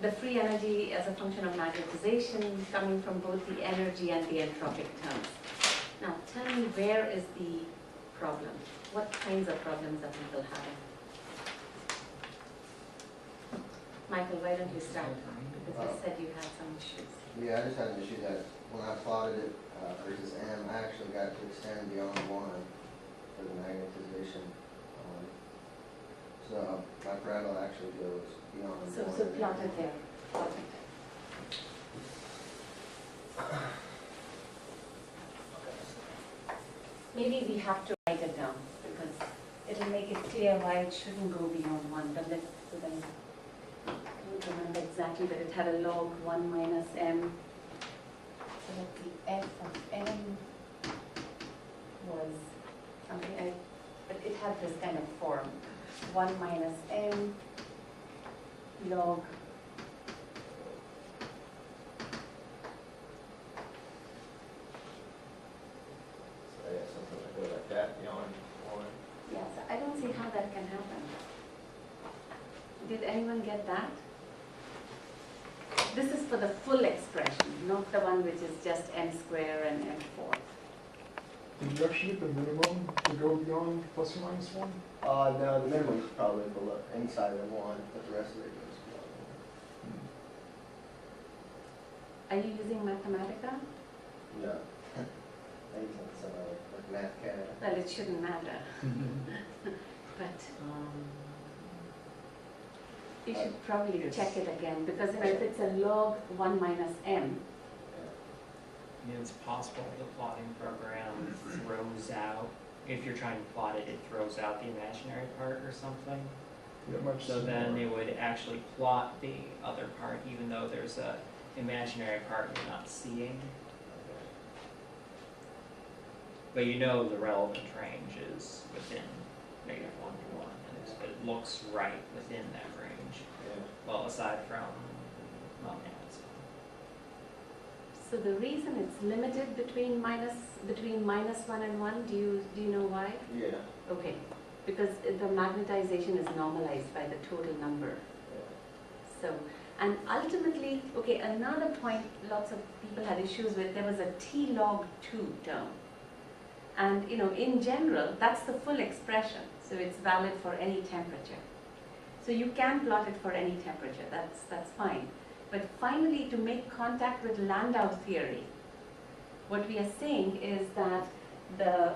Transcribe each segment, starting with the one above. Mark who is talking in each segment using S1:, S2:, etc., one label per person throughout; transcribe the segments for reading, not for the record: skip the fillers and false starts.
S1: the free energy as a function of magnetization coming from both the energy and the entropic terms. Now, tell me, where is the problem? What kinds of problems are people having? Michael, why don't you start? Because you said you had some issues.
S2: Yeah, I just had an issue that when I plotted it versus M, I actually got to extend beyond 1 for the magnetization. So my Pareto actually goes beyond 1.
S1: So plot it there. Plot it. Maybe we have to write it down because it'll make it clear why it shouldn't go beyond 1. But let's so then I don't remember exactly, but it had a log 1 minus m. So that the f of m was something but it had this kind of form. 1 minus m log
S2: Something like that beyond 1.
S1: Yeah, so I don't see how that can happen. Did anyone get that? This is for the full expression, not the one which is just m square and m4.
S3: Did you actually get the minimum to go beyond plus or minus 1?
S2: No, the minimum is probably below, inside of 1, but the rest of it goes beyond
S1: Are you using Mathematica?
S2: 1. No. I use some like math cat.
S1: Well, it shouldn't matter. But you should probably check it again because if it's a log 1 minus m.
S4: I mean, it's possible the plotting program throws out, if you're trying to plot it, it throws out the imaginary part or something.
S3: Yeah, much
S4: So then it would actually plot the other part, even though there's a imaginary part you're not seeing. But you know the relevant range is within -1 to 1, and it looks right within that range.
S2: Yeah.
S4: Well, aside from, well, yeah, it's
S1: So the reason it's limited between minus 1 and 1, do you know why?
S2: Yeah.
S1: Okay, because the magnetization is normalized by the total number. So, and ultimately, okay, another point lots of people had issues with, there was a T log 2 term. And, in general, that's the full expression. So it's valid for any temperature. So you can plot it for any temperature, that's fine. But finally, to make contact with Landau theory, what we are saying is that the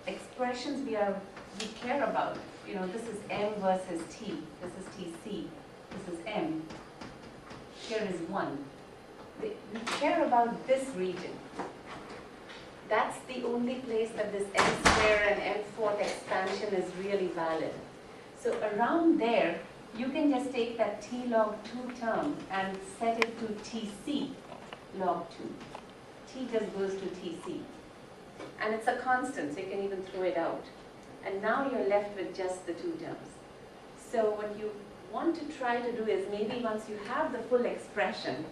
S1: expressions we care about, this is M versus T, this is TC, this is M, here is 1. We care about this region. That's the only place that this m square and m4th expansion is really valid. So around there, you can just take that T log 2 term and set it to TC log 2. T just goes to TC. And it's a constant, so you can even throw it out. And now you're left with just the 2 terms. So what you want to try to do is maybe once you have the full expression,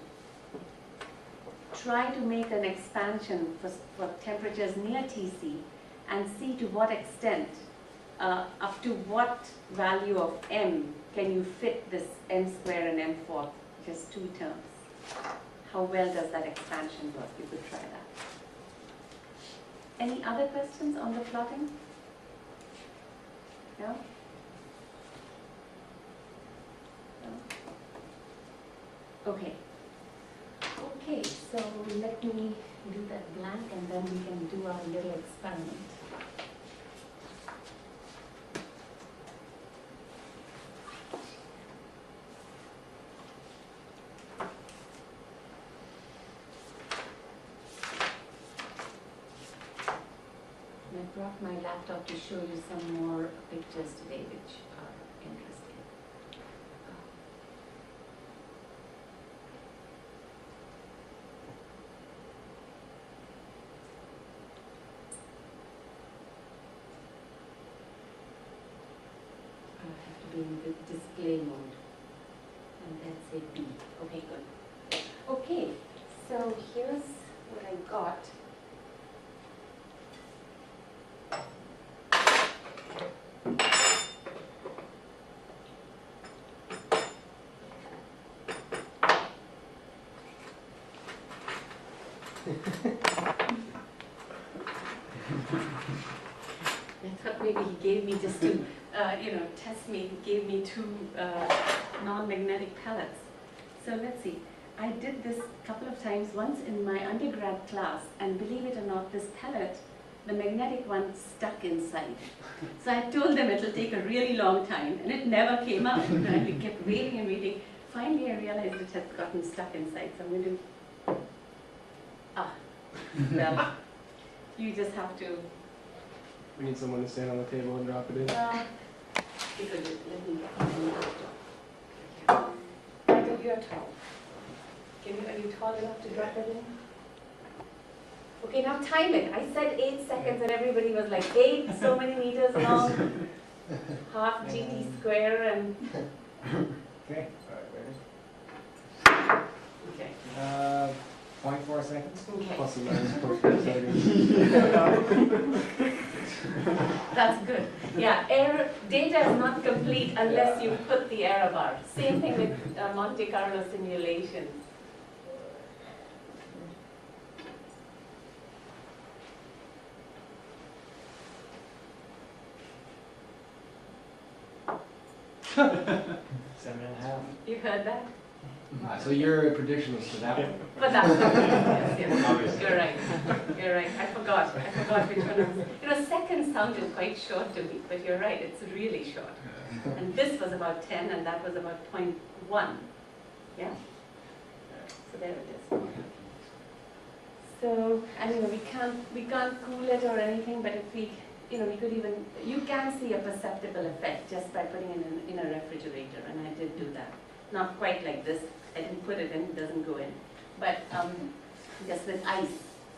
S1: try to make an expansion for temperatures near TC and see to what extent, up to what value of m can you fit this m square and m4, just 2 terms. How well does that expansion work? You could try that. Any other questions on the plotting? No? No? Okay. Okay, so let me do that blank and then we can do our little experiment. I brought my laptop to show you some more pictures today which are interesting. Be in the display mode, and then say B. Okay, good. Okay, so here's what I got. I thought maybe he gave me just to, test me, he gave me 2 non-magnetic pellets. So let's see, I did this a couple of times, once in my undergrad class, and believe it or not, this pellet, the magnetic one, stuck inside. So I told them it'll take a really long time, and it never came out. And we kept waiting and waiting. Finally, I realized it had gotten stuck inside, so I'm going to, well, you just have to,
S5: We need someone to stand on the table and drop it in.
S1: let me get my laptop. Michael, you're tall. Are you tall enough to drop it in? Okay, now time it. I said 8 seconds and everybody was like, 8, so many meters long, half GT square and,
S6: Okay.
S1: okay.
S6: 0.4 seconds.
S1: Okay,
S5: Plus or minus 0.4 seconds.
S1: that's good. Yeah, data is not complete unless you put the error bar. Same thing with Monte Carlo simulations.
S6: Seven and a half.
S1: You heard that?
S6: So your prediction was to that one.
S1: But that's yes. You're right. You're right. I forgot which one it was. Second sounded quite short to me, but you're right, it's really short. And this was about 10 and that was about 0.1. Yeah? So there it is. So, and we can't cool it or anything, but if we could even, you can see a perceptible effect just by putting it in a refrigerator, and I did do that. Not quite like this. I didn't put it in, it doesn't go in. But just with ice,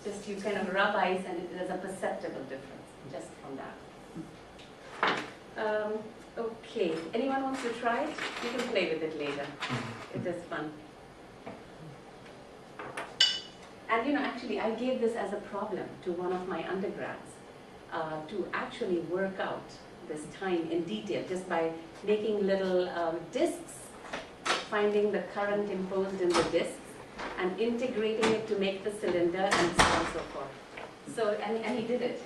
S1: just you kind of rub ice and there's a perceptible difference just from that. Okay, anyone wants to try it? You can play with it later. It is fun. And actually I gave this as a problem to one of my undergrads to actually work out this time in detail just by making little discs, finding the current imposed in the discs and integrating it to make the cylinder and so on and so forth. So, and he did it.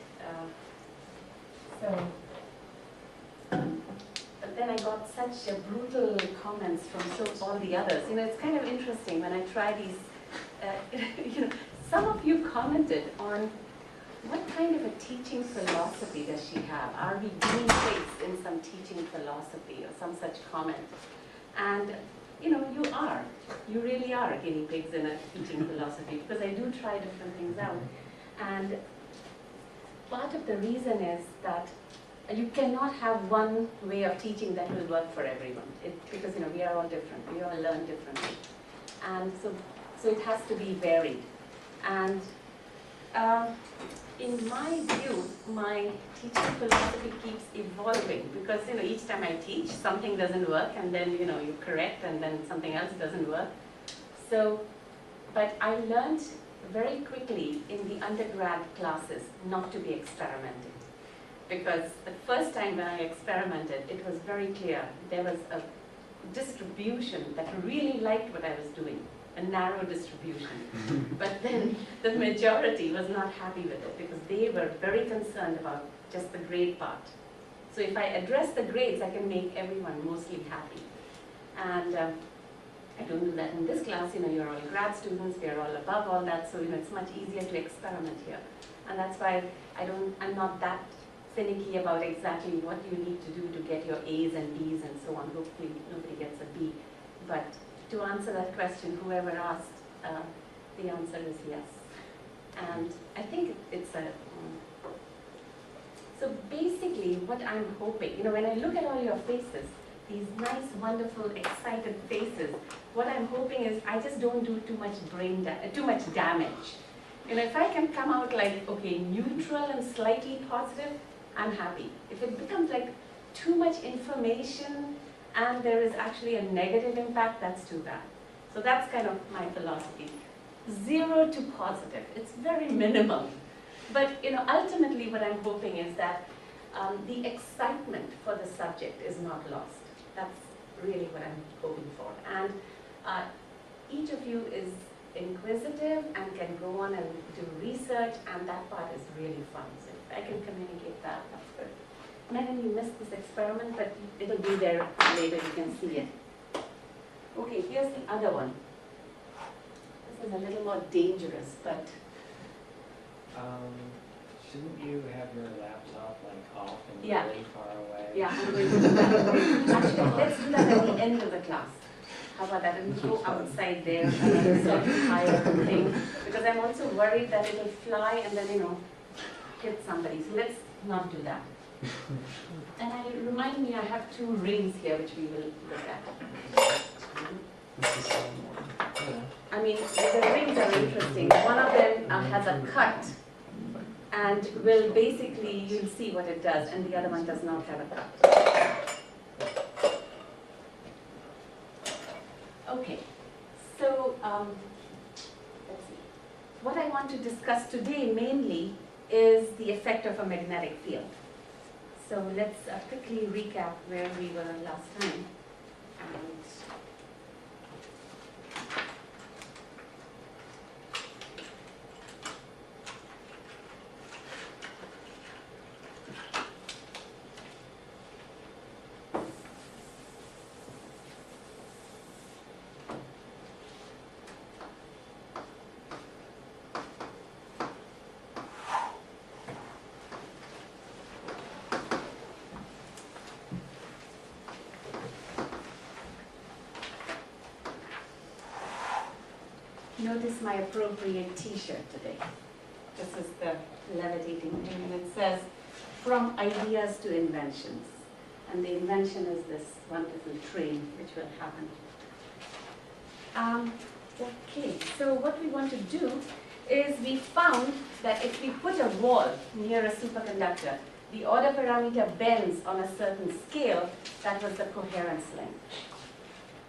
S1: But then I got such brutal comments from all the others. It's kind of interesting when I try these, some of you commented on what kind of a teaching philosophy does she have? Are we guinea pigs in some teaching philosophy or some such comment? And you are. You really are guinea pigs in a teaching philosophy because I do try different things out. And part of the reason is that you cannot have one way of teaching that will work for everyone. Because we are all different. We all learn differently. And so it has to be varied. And in my view, my teaching philosophy keeps evolving because each time I teach, something doesn't work, and then you correct, and then something else doesn't work. So, but I learned very quickly in the undergrad classes not to be experimenting, because the first time when I experimented, it was very clear there was a distribution that really liked what I was doing. A narrow distribution. But then the majority was not happy with it because they were very concerned about just the grade part. So if I address the grades, I can make everyone mostly happy. And I don't do that in this class. You're all grad students, we are all above all that, so it's much easier to experiment here. And that's why I'm not that finicky about exactly what you need to do to get your A's and B's and so on. Hopefully nobody gets a B. But to answer that question, whoever asked, the answer is yes. And I think it's so basically what I'm hoping, when I look at all your faces, these nice, wonderful, excited faces, what I'm hoping is I just don't do too much too much damage. If I can come out like, okay, neutral and slightly positive, I'm happy. If it becomes like too much information, and there is actually a negative impact, that's too bad. So that's kind of my philosophy. 0 to positive, it's very minimal. But ultimately what I'm hoping is that the excitement for the subject is not lost. That's really what I'm hoping for. And each of you is inquisitive and can go on and do research, and that part is really fun. So if I can communicate that, that's good. Megan, you missed this experiment, but it'll be there later, you can see it. Okay, here's the other one. This is a little more dangerous, but
S4: Shouldn't you have your laptop like off and
S1: Yeah.
S4: really far away?
S1: yeah, I'm going to do that. Actually, let's do that at the end of the class. How about that? And go outside there and then sort of higher thing. Because I'm also worried that it'll fly and then, hit somebody. So let's not do that. And remind me, I have 2 rings here which we will look at. I mean, the rings are interesting. One of them has a cut and will basically, you'll see what it does, and the other one does not have a cut. Okay, so let's see. What I want to discuss today mainly is the effect of a magnetic field. So let's quickly recap where we were last time. And notice my appropriate t-shirt today. This is the levitating thing, and it says, from ideas to inventions. And the invention is this wonderful train, which will happen. Okay, so what we want to do is we found that if we put a wall near a superconductor, the order parameter bends on a certain scale. That was the coherence length.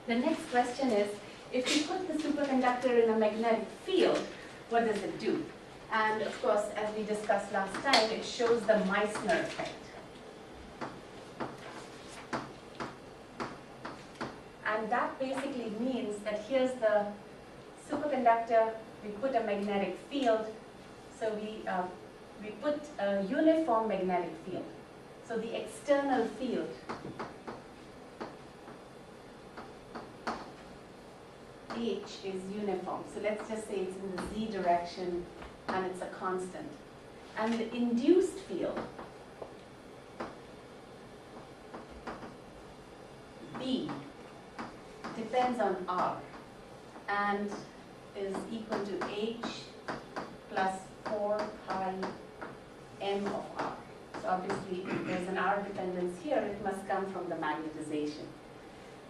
S1: The next question is, if we put the superconductor in a magnetic field, what does it do? And of course, as we discussed last time, it shows the Meissner effect. And that basically means that here's the superconductor, we put a magnetic field, so we put a uniform magnetic field. So the external field H is uniform. So let's just say it's in the z direction and it's a constant. And the induced field, B, depends on R and is equal to H plus 4 pi m of R. So obviously, if there's an R dependence here, it must come from the magnetization.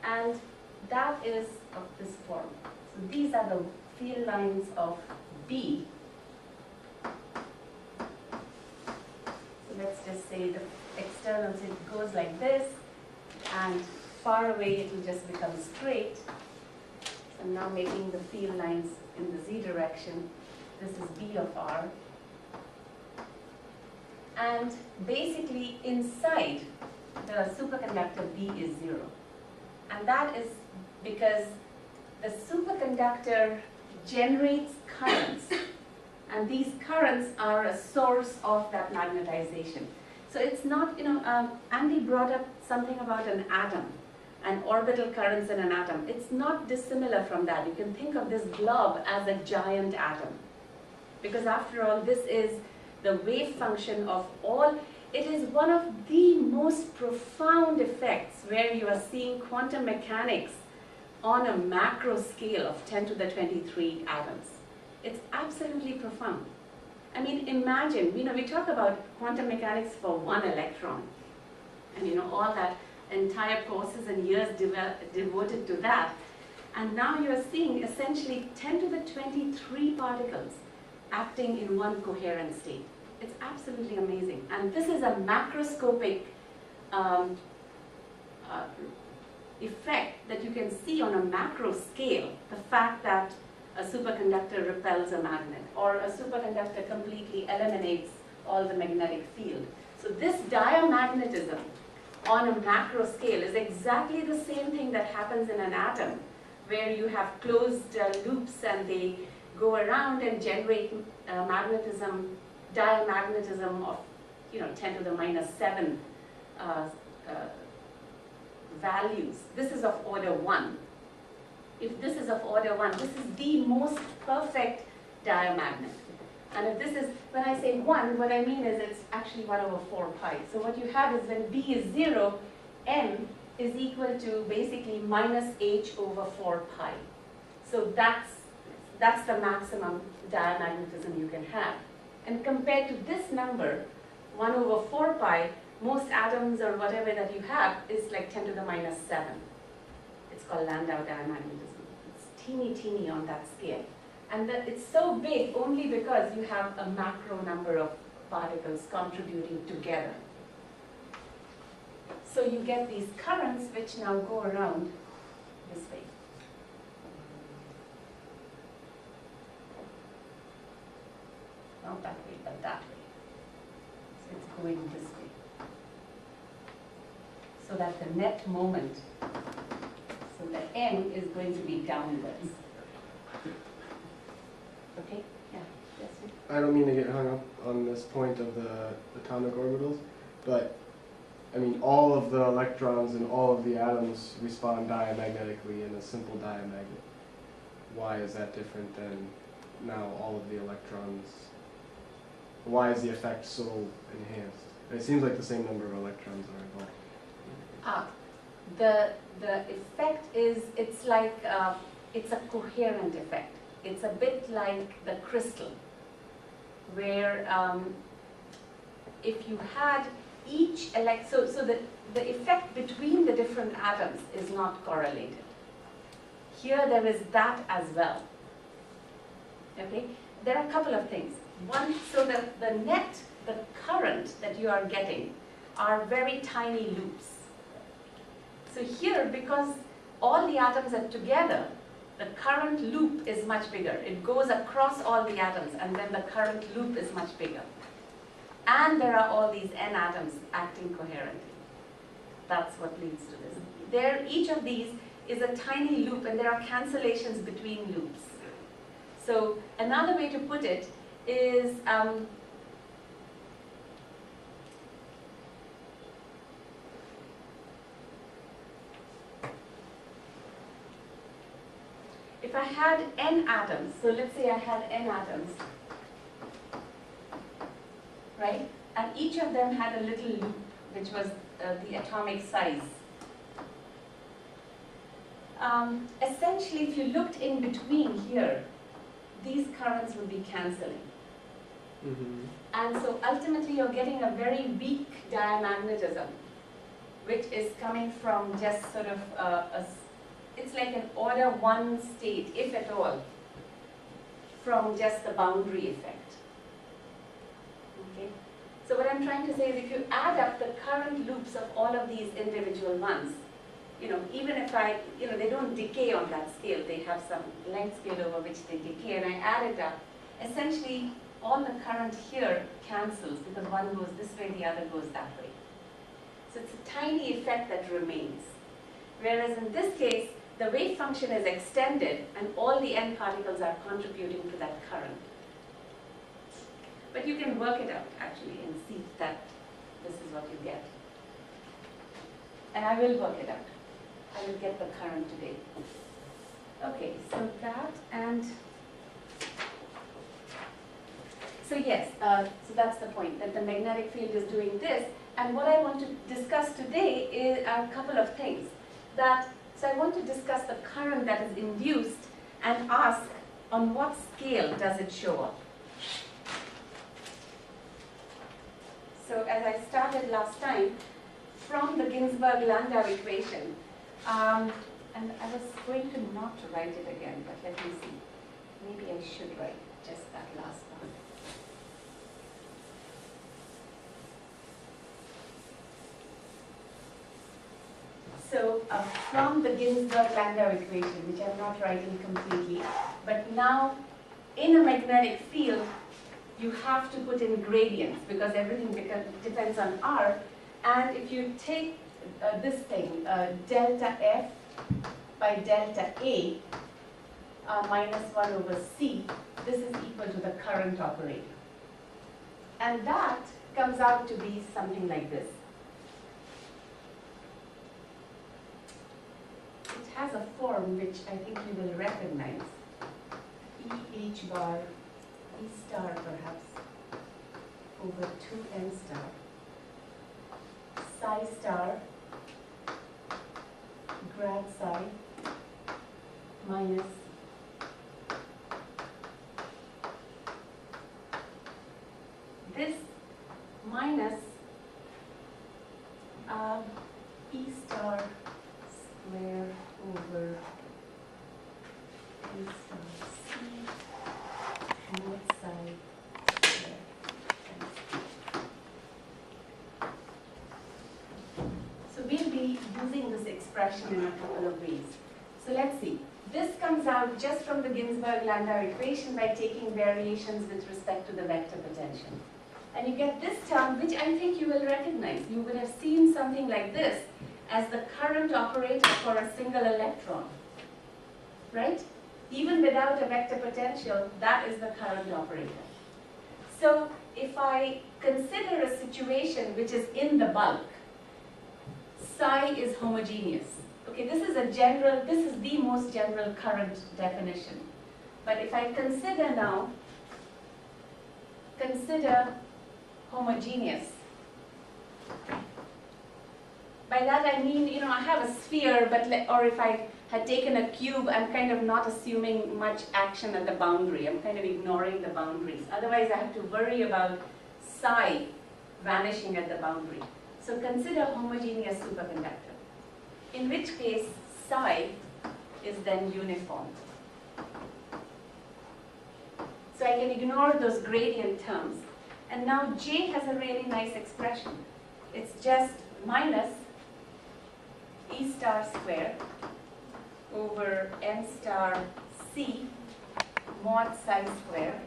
S1: And that is of this form. So these are the field lines of B. So let's just say the external, so it goes like this, and far away it will just become straight. So now making the field lines in the z direction. This is B of R. And basically inside the superconductor B is 0. And that is because the superconductor generates currents, and these currents are a source of that magnetization. So it's not, Andy brought up something about an atom and orbital currents in an atom. It's not dissimilar from that. You can think of this blob as a giant atom, because after all, this is the wave function of all. It is one of the most profound effects where you are seeing quantum mechanics on a macro scale of 10 to the 23 atoms. It's absolutely profound. I mean, imagine, we talk about quantum mechanics for 1 electron, and all that entire courses and years devoted to that. And now you are seeing essentially 10 to the 23 particles acting in one coherent state. It's absolutely amazing. And this is a macroscopic effect that you can see on a macro scale, the fact that a superconductor repels a magnet, or a superconductor completely eliminates all the magnetic field. So this diamagnetism on a macro scale is exactly the same thing that happens in an atom, where you have closed loops and they go around and generate magnetism, diamagnetism of 10 to the minus 7 values. This is of order 1. If this is of order 1, this is the most perfect diamagnet. And if this is, when I say 1, what I mean is it's actually 1 over 4 pi. So what you have is when B is 0, M is equal to basically minus h over 4 pi. So that's the maximum diamagnetism you can have. And compared to this number, 1 over 4 pi, most atoms or whatever that you have is like 10 to the minus 7. It's called Landau diamagnetism. It's teeny on that scale. And it's so big only because you have a macro number of particles contributing together. So you get these currents which now go around this way. Not that way, but that way. So it's going this way. So that the net moment, so the M is going to be downwards. Okay? Yeah. Yes.
S5: I don't mean to get hung up on this point of the atomic orbitals, but I mean all of the electrons and all of the atoms respond diamagnetically in a simple diamagnet. Why is that different than now all of the electrons? Why is the effect so enhanced? It seems like the same number of electrons are involved.
S1: The effect is, it's like, it's a coherent effect. It's a bit like the crystal, where if you had each so the effect between the different atoms is not correlated. Here there is that as well. Okay? There are a couple of things. One, so the current that you are getting are very tiny loops. So here, because all the atoms are together, the current loop is much bigger. It goes across all the atoms, and then the current loop is much bigger. And there are all these n atoms acting coherently. That's what leads to this. Each of these is a tiny loop, and there are cancellations between loops. So another way to put it is, if I had n atoms, so let's say I had n atoms, right? And each of them had a little loop, which was the atomic size. Essentially, if you looked in between here, these currents would be cancelling.
S5: Mm-hmm.
S1: And so ultimately, you're getting a very weak diamagnetism, which is coming from just sort of it's like an order 1 state, if at all, from just the boundary effect. Okay? So what I'm trying to say is if you add up the current loops of all of these individual ones, even if they don't decay on that scale, they have some length scale over which they decay, and I add it up, essentially all the current here cancels because one goes this way, the other goes that way. So it's a tiny effect that remains. Whereas in this case, the wave function is extended and all the n particles are contributing to that current. But you can work it out actually and see that this is what you get. And I will work it out. I will get the current today. Okay, so that and so yes, so that's the point, that the magnetic field is doing this. And what I want to discuss today is a couple of things. So I want to discuss the current that is induced and ask on what scale does it show up. So as I started last time, from the Ginsburg-Landau equation, and I was going to not write it again, but let me see. Maybe I should write just that last one. So from the Ginsburg-Landau equation, which I'm not writing completely, but now in a magnetic field, you have to put in gradients because everything depends on R. And if you take this thing, delta F by delta A minus 1 over C, this is equal to the current operator. And that comes out to be something like this. It has a form which I think you will recognize. E h bar, E star perhaps, over 2n star, psi star, grad psi, minus this minus E star square over E star C mod psi square. So we'll be using this expression in a couple of ways. So let's see. This comes out just from the Ginzburg-Landau equation by taking variations with respect to the vector potential. And you get this term, which I think you will recognize. You would have seen something like this as the current operator for a single electron, right? Even without a vector potential, that is the current operator. So if I consider a situation which is in the bulk, psi is homogeneous. Okay, this is the most general current definition. But if I consider homogeneous. By that I mean, I have a sphere, or if I had taken a cube, I'm kind of not assuming much action at the boundary. I'm kind of ignoring the boundaries. Otherwise I have to worry about psi vanishing at the boundary. So consider homogeneous superconductor, in which case psi is then uniform. So I can ignore those gradient terms. And now J has a really nice expression. It's just minus E star square over N star C mod psi square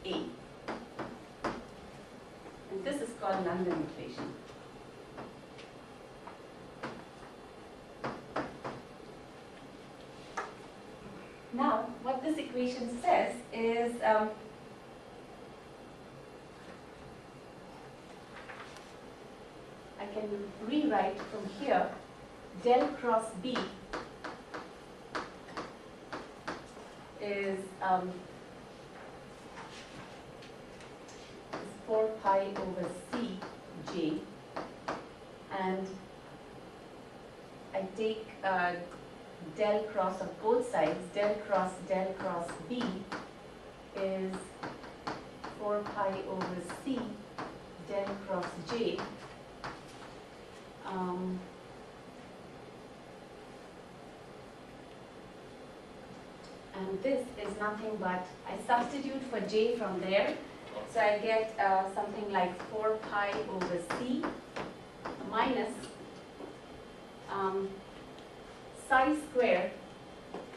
S1: A. And this is called Nandini equation. Now, what this equation says is I can rewrite from here del cross B is 4 pi over C J, and I take del cross of both sides. Del cross B is 4 pi over C del cross J. And this is nothing but, I substitute for J from there, so I get something like 4 pi over C minus psi square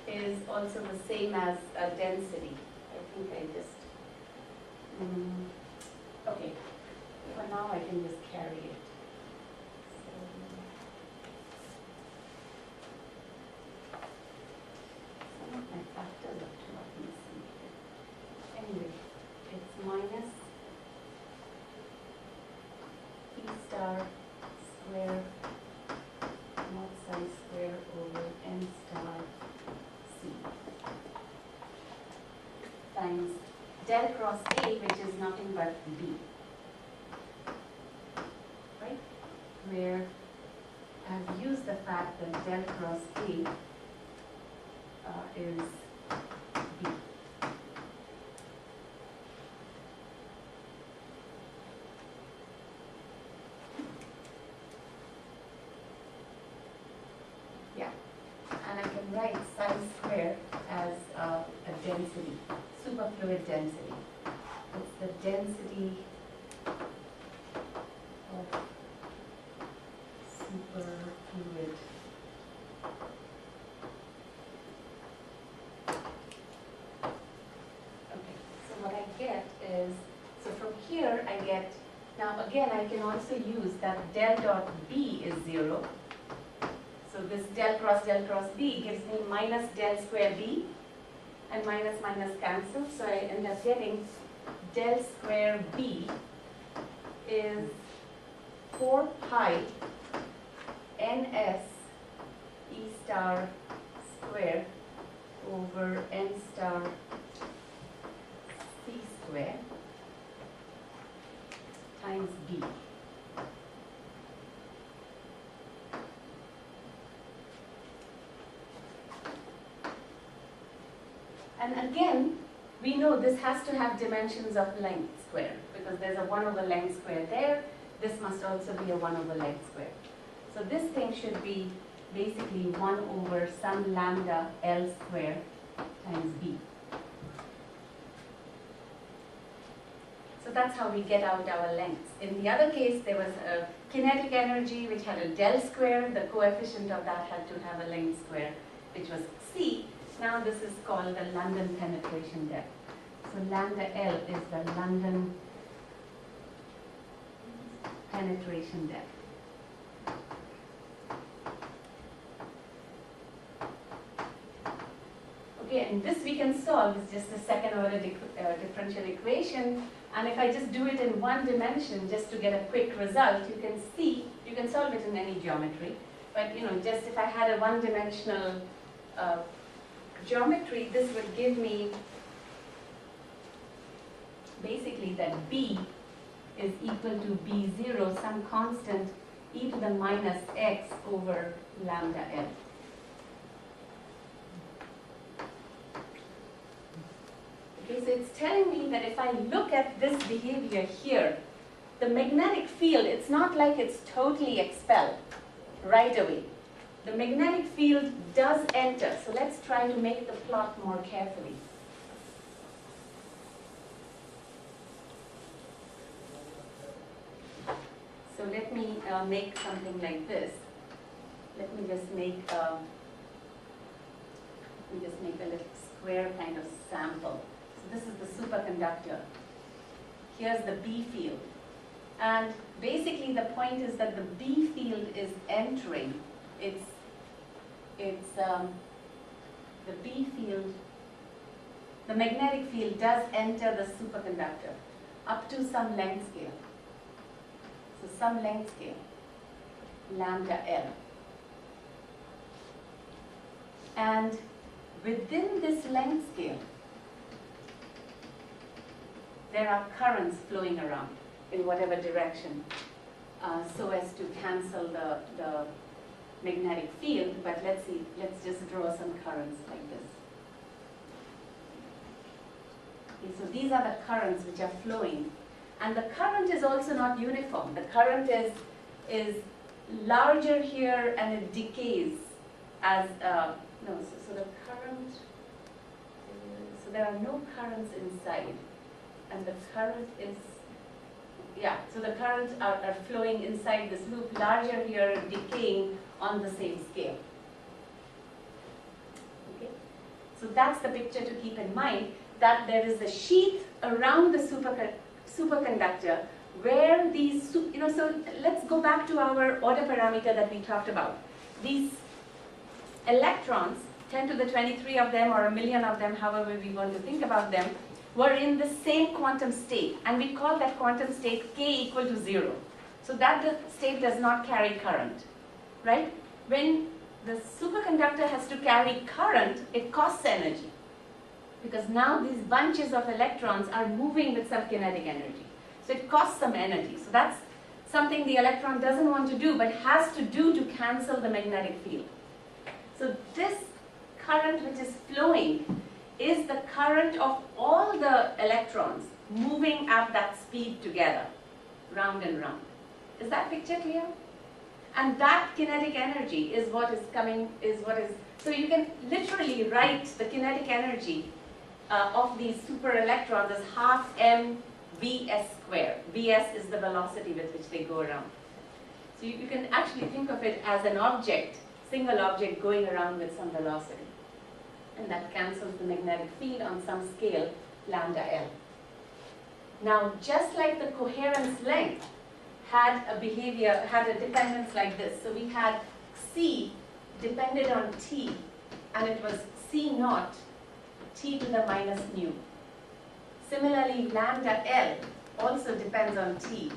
S1: is also the same as density. I think I just, okay, for now I can just carry it. Some of my factors are too often missing here. Anyway, it's minus E star square mod psi square over N star C times del cross A, which is nothing but B, right? Where I've used the fact that del cross A is B. Yeah, and I can write psi square as a density, superfluid density. It's the density of superfluid. Okay, so what I get is, so from here I get, now again I can also use that del dot B is 0. So this del cross B gives me minus del square B, and minus minus cancel, so I end up getting del square B is 4 pi ns E star square over n star C square times B. And again, we know this has to have dimensions of length square, because there's a 1 over length square there. This must also be a 1 over length square. So this thing should be basically 1 over some lambda L square times B. So that's how we get out our lengths. In the other case, there was a kinetic energy which had a del square. The coefficient of that had to have a length square, which was C. Now this is called the London penetration depth. So lambda L is the London penetration depth. Okay, and this we can solve. It's just a second order differential equation. And if I just do it in one dimension, just to get a quick result, you can see, you can solve it in any geometry. But just if I had a one-dimensional geometry, this would give me basically that B is equal to B0, some constant e to the minus x over lambda L. Okay, so it's telling me that if I look at this behavior here, the magnetic field, it's not like it's totally expelled right away. The magnetic field does enter. So let's try to make the plot more carefully. So let me make something like this. Let me just make a little square kind of sample. So this is the superconductor. Here's the B field. And basically the point is that the B field is entering. The B field, the magnetic field does enter the superconductor up to some length scale. So some length scale, lambda L. And within this length scale, there are currents flowing around in whatever direction, so as to cancel the magnetic field. But let's see, let's just draw some currents like this. Okay, so these are the currents which are flowing. And the current is also not uniform. The current is larger here and it decays as, so the current, so there are no currents inside. And the current is, so the currents are flowing inside this loop, larger here, decaying on the same scale. Okay? So that's the picture to keep in mind, that there is a sheath around the superconductor where these, so let's go back to our order parameter that we talked about. These electrons, 10 to the 23 of them or a million of them, however we want to think about them, were in the same quantum state, and we call that quantum state k equal to 0. So that the state does not carry current, right? When the superconductor has to carry current, it costs energy, because now these bunches of electrons are moving with some kinetic energy. So it costs some energy. So that's something the electron doesn't want to do, but has to do to cancel the magnetic field. So this current which is flowing is the current of all the electrons moving at that speed together, round and round. Is that picture clear? And that kinetic energy is what is coming, so you can literally write the kinetic energy of these super electrons as half m vs square. Vs is the velocity with which they go around. So you can actually think of it as an object, single object going around with some velocity. And that cancels the magnetic field on some scale, lambda L. Now, just like the coherence length had a dependence like this. So we had C depended on t, and it was C naught t to the minus nu. Similarly, lambda L also depends on t,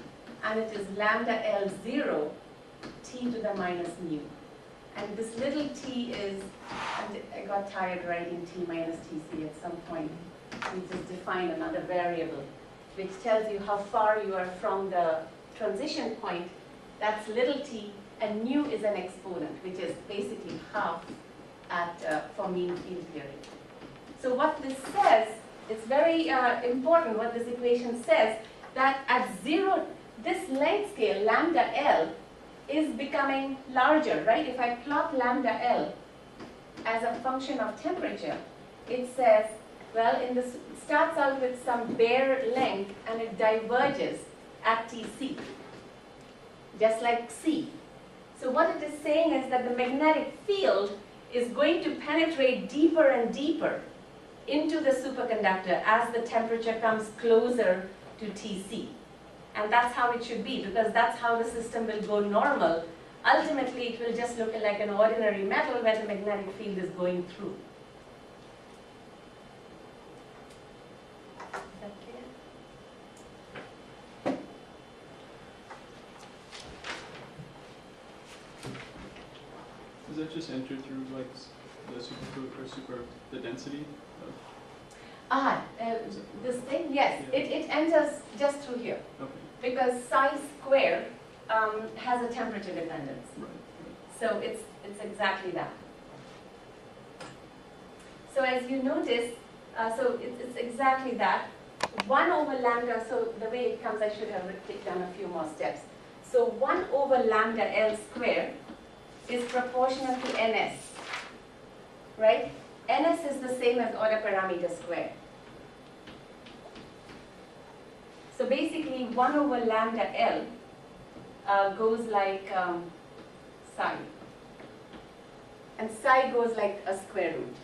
S1: and it is lambda L 0 t to the minus nu. And this little t is, and I got tired writing t minus tc at some point. We just define another variable, which tells you how far you are from the transition point. That's little t, and nu is an exponent, which is basically half for mean field theory. So what this says, it's very important what this equation says, that at 0, this length scale, lambda L, is becoming larger, right? If I plot lambda L as a function of temperature, it says, well, it starts out with some bare length and it diverges at Tc, just like C. So what it is saying is that the magnetic field is going to penetrate deeper and deeper into the superconductor as the temperature comes closer to Tc. And that's how it should be, because that's how the system will go normal. Ultimately, it will just look like an ordinary metal where the magnetic field is going through. Is that clear?
S7: Does that just enter through like the superfluid or the density of?
S1: This thing, yes,
S7: Yeah.
S1: it enters just through here,
S7: Okay.
S1: because psi squared has a temperature dependence.
S7: Right.
S1: So it's exactly that. So as you notice, so it's exactly that. 1 over lambda, so the way it comes, I should have done a few more steps. So 1 over lambda L squared is proportional to ns, right? Ns is the same as order parameter squared. So basically 1 over lambda L goes like psi. And psi goes like a square root.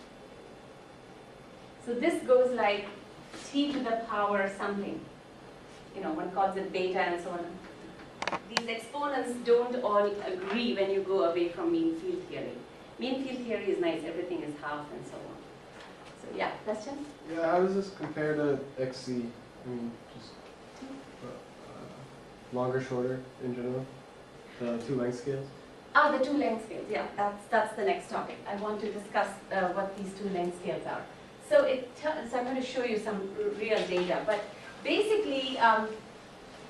S1: So this goes like t to the power something. You know, one calls it beta and so on. These exponents don't all agree when you go away from mean field theory. Mean field theory is nice, everything is half and so on. So yeah, questions?
S5: Yeah, how does this compare to XC? I mean, just longer, shorter in general? The two length scales?
S1: The two length scales, yeah, that's the next topic. I want to discuss what these two length scales are. So so I'm going to show you some real data, but basically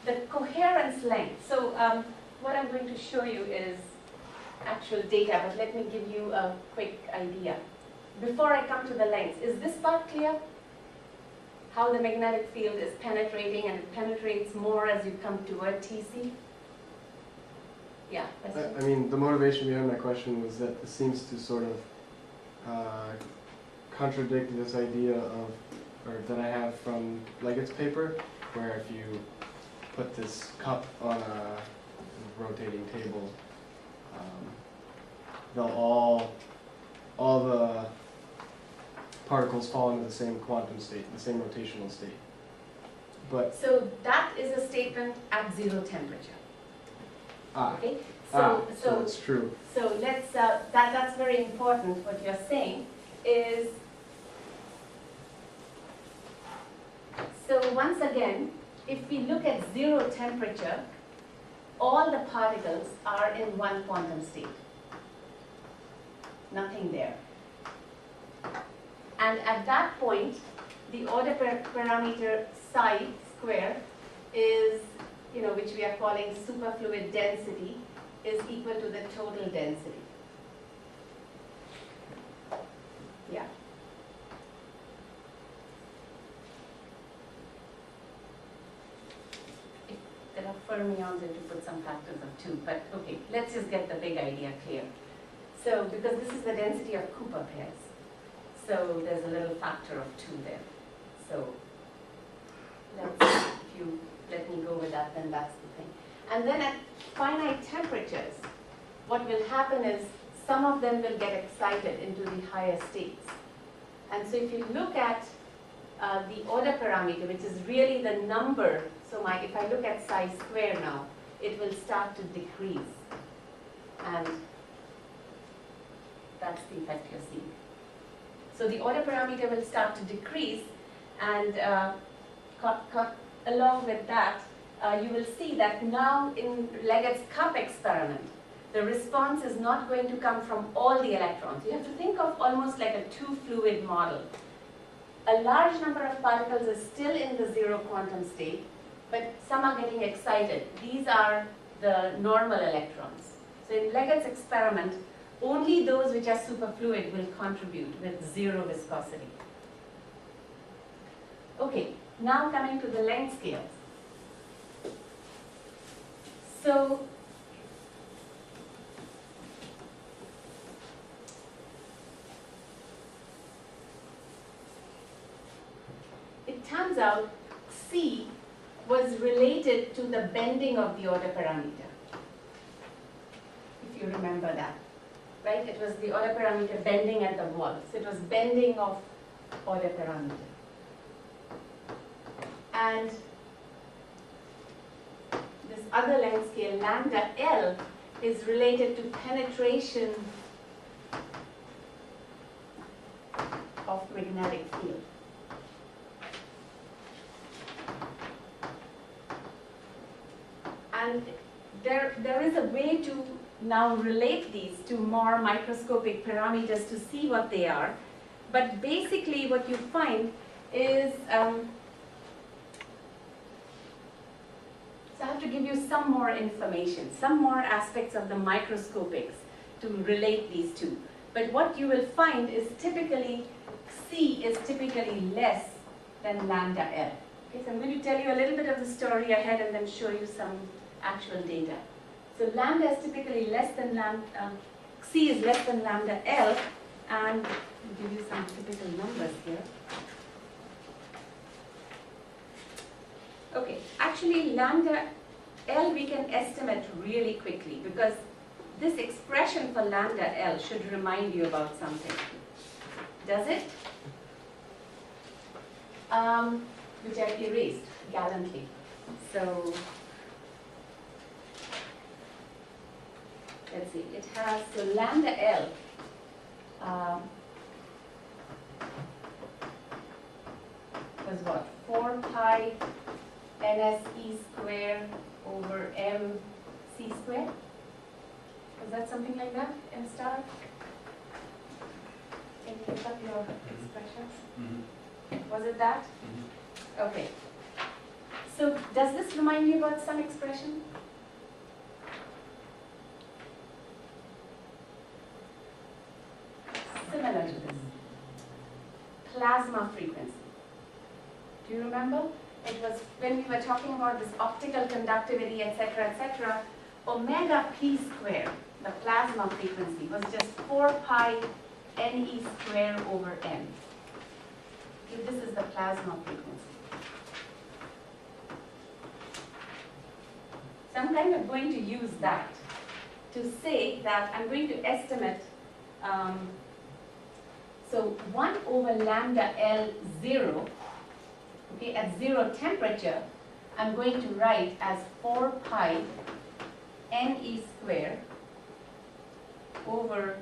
S1: the coherence length. So what I'm going to show you is actual data, but let me give you a quick idea. Before I come to the lengths, is this part clear? How the magnetic field is penetrating, and it penetrates more as you come toward Tc? Yeah, question?
S5: I mean, the motivation behind my question was that this seems to sort of contradict this idea of, or that I have from Leggett's paper, where if you put this cup on a rotating table, they'll all the particles fall into the same quantum state, the same rotational state. But
S1: So that is a statement at 0 temperature. Okay?
S5: so
S1: So
S5: it's true.
S1: So let's, that's very important. What you're saying is, so once again, if we look at 0 temperature, all the particles are in one quantum state. Nothing there. And at that point, the order parameter psi square is, which we are calling superfluid density, is equal to the total density. Yeah. There are fermions, and to put some factors of 2, but okay, let's just get the big idea clear. So, because this is the density of Cooper pairs, so there's a little factor of 2 there. So, if you let me go with that, then that's the thing. And then at finite temperatures, what will happen is some of them will get excited into the higher states. And so if you look at the order parameter, which is really the number, so if I look at psi square now, it will start to decrease. And That's the effect you're seeing. So the order parameter will start to decrease, and along with that, you will see that now in Leggett's cup experiment, the response is not going to come from all the electrons. You have to think of almost like a two-fluid model. A large number of particles is still in the zero quantum state, but some are getting excited. These are the normal electrons. So in Leggett's experiment, only those which are superfluid will contribute with zero viscosity. Okay, now coming to the length scales. So it turns out C was related to the bending of the order parameter, if you remember that, right? It was the order parameter bending at the wall. So it was bending of order parameter. And this other length scale, lambda L, is related to penetration of magnetic field. And there is a way to now relate these to more microscopic parameters to see what they are. But basically what you find is, so I have to give you some more information, some more aspects of the microscopics to relate these two. But what you will find is typically, C is typically less than lambda L. Okay, so I'm going to tell you a little bit of the story ahead and then show you some actual data. So lambda is typically less than lambda, C is less than lambda L, and I'll give you some typical numbers here. Okay, actually lambda L we can estimate really quickly because this expression for lambda L should remind you about something. Does it? Which I erased gallantly. So let's see, it has, so lambda L was what? 4 pi ns e square over m c square? Was that something like that, m star? Can you look up your expressions? Was it that? Okay. So does this remind you about some expression? Similar to this. Plasma frequency. Do you remember? It was when we were talking about this optical conductivity, etc., omega p square, the plasma frequency, was just 4 pi ne square over m. Okay, this is the plasma frequency. So I'm kind of going to use that to say that I'm going to estimate, so 1 over lambda L 0, okay, at 0 temperature, I'm going to write as 4 pi ne square over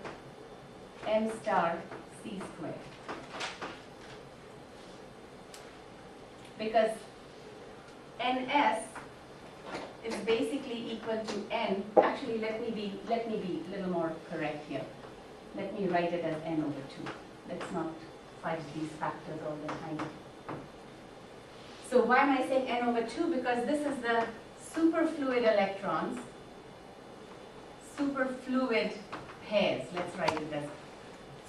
S1: m star c square. Because ns is basically equal to n. Actually, let me be a little more correct here. Let me write it as n over 2. Let's not fight these factors all the time. So why am I saying n over 2? Because this is the superfluid electrons, superfluid pairs. Let's write it as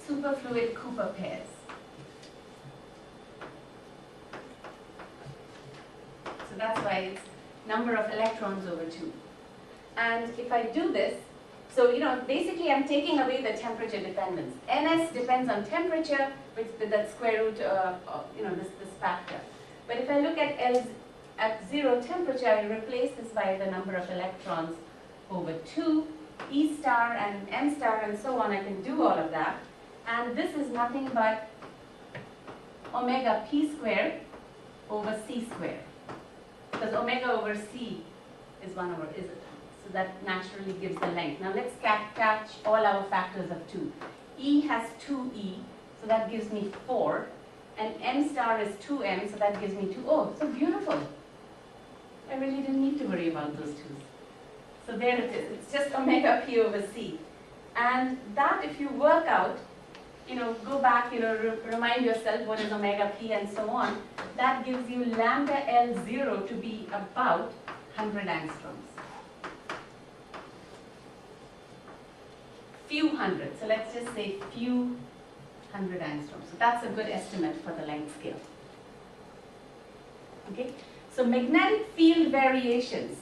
S1: superfluid Cooper pairs. So that's why it's number of electrons over 2. And if I do this, so basically I'm taking away the temperature dependence. Ns depends on temperature, with that square root, this factor. But if I look at L at 0 temperature, I replace this by the number of electrons over 2, E star and M star and so on. I can do all of that. And this is nothing but omega p square over c square. Because omega over c is 1 over, is it? So that naturally gives the length. Now let's catch all our factors of 2. E has 2E, so that gives me 4, and M star is 2M, so that gives me 2. Oh, so beautiful. I really didn't need to worry about those 2's. So there it is. It's just omega P over C. And that, if you work out, go back, remind yourself what is omega P and so on, that gives you lambda L0 to be about 100 angstroms. Few hundred. So let's just say few hundred angstroms. So that's a good estimate for the length scale. Okay? So magnetic field variations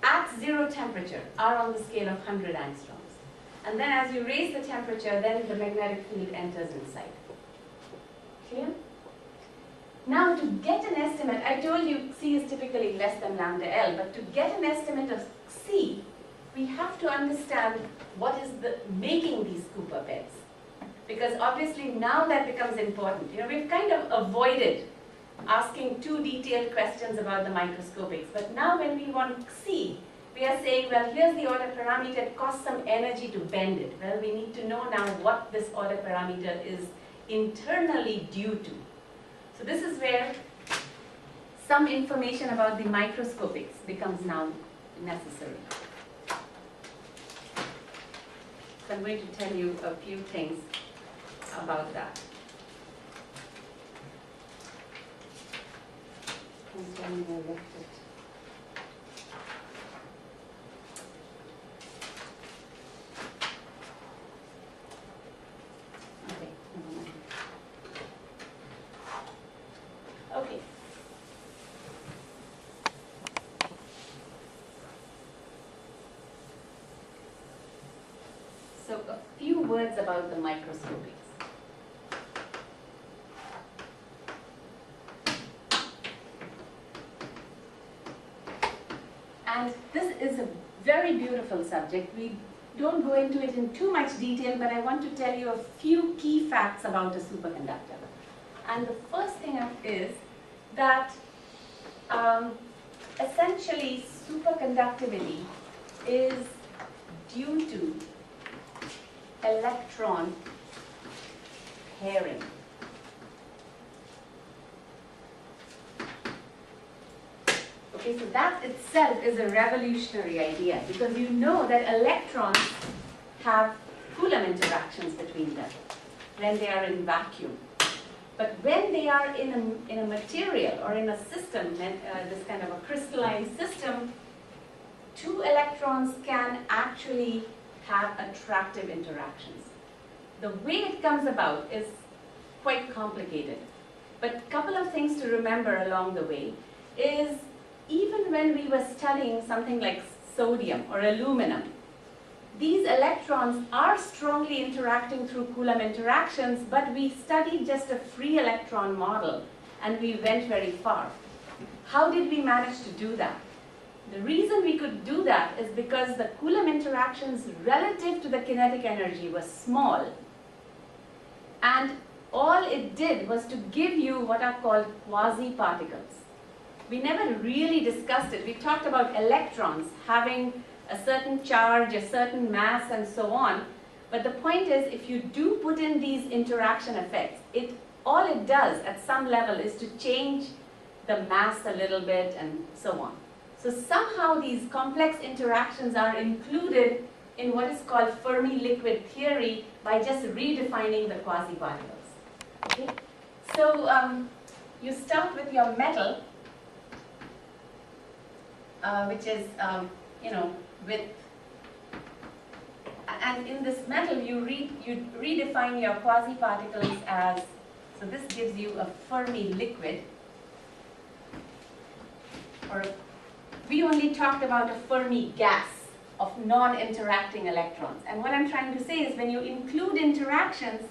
S1: at 0 temperature are on the scale of 100 angstroms. And then as you raise the temperature, then the magnetic field enters inside. Clear? Now to get an estimate, I told you C is typically less than lambda L, but to get an estimate of C, we have to understand what is making these Cooper pairs. Because obviously now that becomes important. We've kind of avoided asking too detailed questions about the microscopics, but now when we want C, we are saying, well, here's the order parameter, it costs some energy to bend it. Well, we need to know now what this order parameter is internally due to. So this is where some information about the microscopics becomes now necessary. So I'm going to tell you a few things about that. Don't tell me I left it. Okay, never mind. Okay. So a few words about the microscopics. And this is a very beautiful subject. We don't go into it in too much detail, but I want to tell you a few key facts about a superconductor. And the first thing is that essentially superconductivity is due to electron pairing. Okay, so that itself is a revolutionary idea, because you know that electrons have Coulomb interactions between them when they are in vacuum. But when they are in a material or in a system, this kind of a crystalline system, two electrons can actually have attractive interactions. The way it comes about is quite complicated. But a couple of things to remember along the way is, even when we were studying something like sodium or aluminum, these electrons are strongly interacting through Coulomb interactions, but we studied just a free electron model and we went very far. How did we manage to do that? The reason we could do that is because the Coulomb interactions relative to the kinetic energy was small, and all it did was to give you what are called quasi-particles. We never really discussed it. We talked about electrons having a certain charge, a certain mass, and so on. But the point is, if you do put in these interaction effects, all it does at some level is to change the mass a little bit and so on. So somehow these complex interactions are included in what is called Fermi liquid theory by just redefining the quasi-particles. Okay? So you start with your metal, which is, and in this metal you redefine your quasi-particles as, so this gives you a Fermi liquid, or we only talked about a Fermi gas of non-interacting electrons. And what I'm trying to say is, when you include interactions,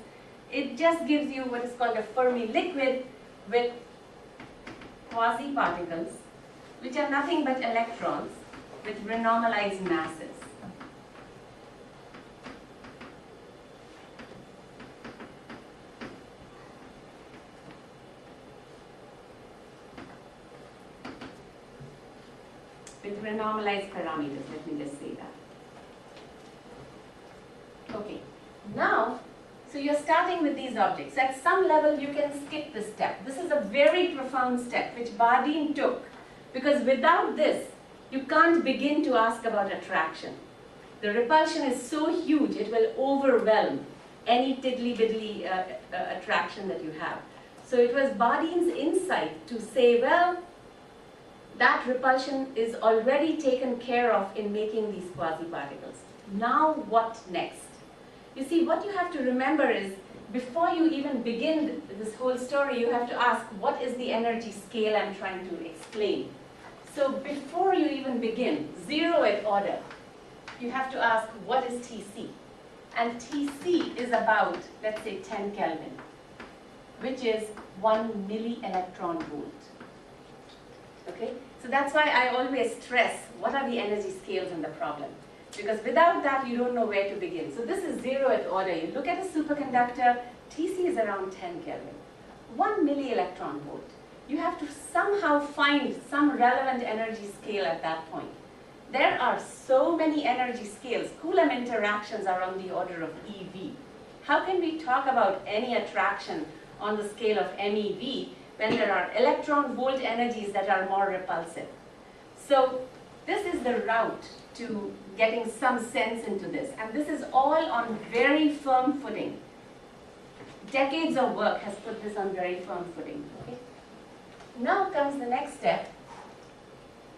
S1: it just gives you what is called a Fermi liquid with quasi-particles, which are nothing but electrons with renormalized masses. With renormalized parameters, let me just say that. Okay, Now, so you're starting with these objects. At some level, you can skip this step. This is a very profound step, which Bardeen took, because without this, you can't begin to ask about attraction. The repulsion is so huge, it will overwhelm any tiddly-biddly attraction that you have. So it was Bardeen's insight to say, well, that repulsion is already taken care of in making these quasi-particles. Now what next? You see, what you have to remember is, before you even begin this whole story, you have to ask, what is the energy scale I'm trying to explain? So before you even begin, 0th order, you have to ask, what is Tc? And Tc is about, let's say, 10 Kelvin, which is 1 milli-electron volt. Okay? So that's why I always stress, what are the energy scales in the problem? Because without that, you don't know where to begin. So this is 0th order. You look at a superconductor, Tc is around 10 Kelvin. 1 milli-electron volt. You have to somehow find some relevant energy scale at that point. There are so many energy scales. Coulomb interactions are on the order of eV. How can we talk about any attraction on the scale of MeV when there are electron volt energies that are more repulsive? So this is the route to getting some sense into this. And this is all on very firm footing. Decades of work has put this on very firm footing. Okay? Now comes the next step.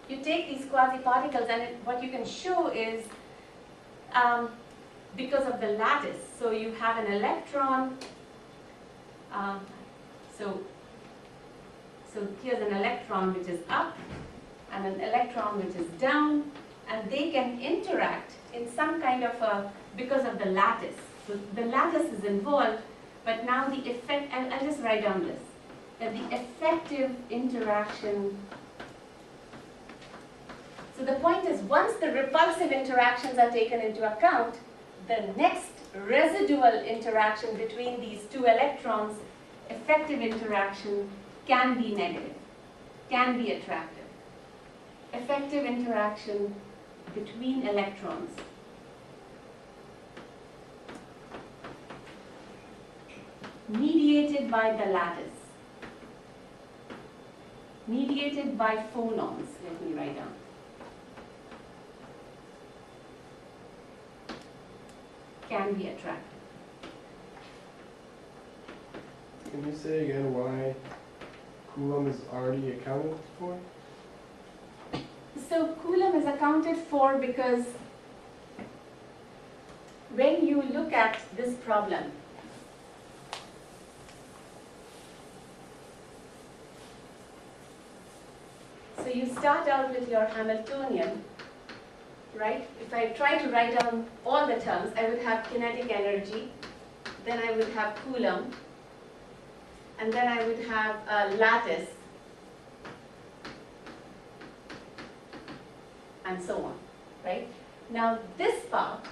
S1: You take these quasi-particles, and what you can show is, because of the lattice, so you have an electron, so here's an electron which is up, and an electron which is down, and they can interact in some kind of a, because of the lattice. So the lattice is involved, but now the effect, and I'll just write down this, that the effective interaction. So the point is, once the repulsive interactions are taken into account, the next residual interaction between these two electrons, effective interaction, can be negative, can be attractive. Effective interaction between electrons. Mediated by the lattice. Mediated by phonons, let me write down. Can be attractive.
S5: Can you say again why Coulomb is already accounted for?
S1: So Coulomb is accounted for because when you look at this problem, so you start out with your Hamiltonian, right? If I try to write down all the terms, I would have kinetic energy, then I would have Coulomb, and then I would have a lattice, and so on, right? Now this part,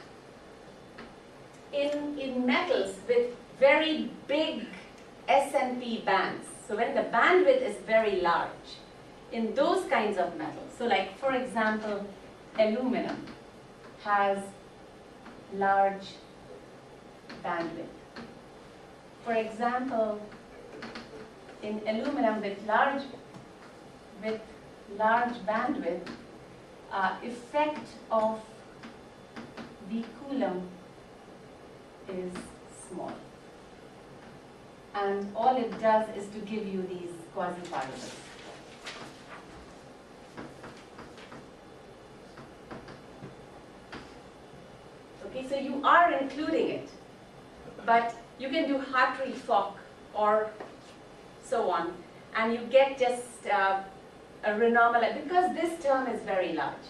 S1: in metals with very big S&P bands, so when the bandwidth is very large, in those kinds of metals, so like for example, aluminum has large bandwidth. For example, in aluminum with large bandwidth, effect of the Coulomb is small. And all it does is to give you these quasi-particles. Okay, so you are including it, but you can do Hartree-Fock or so on, and you get just a renormalized, because this term is very large.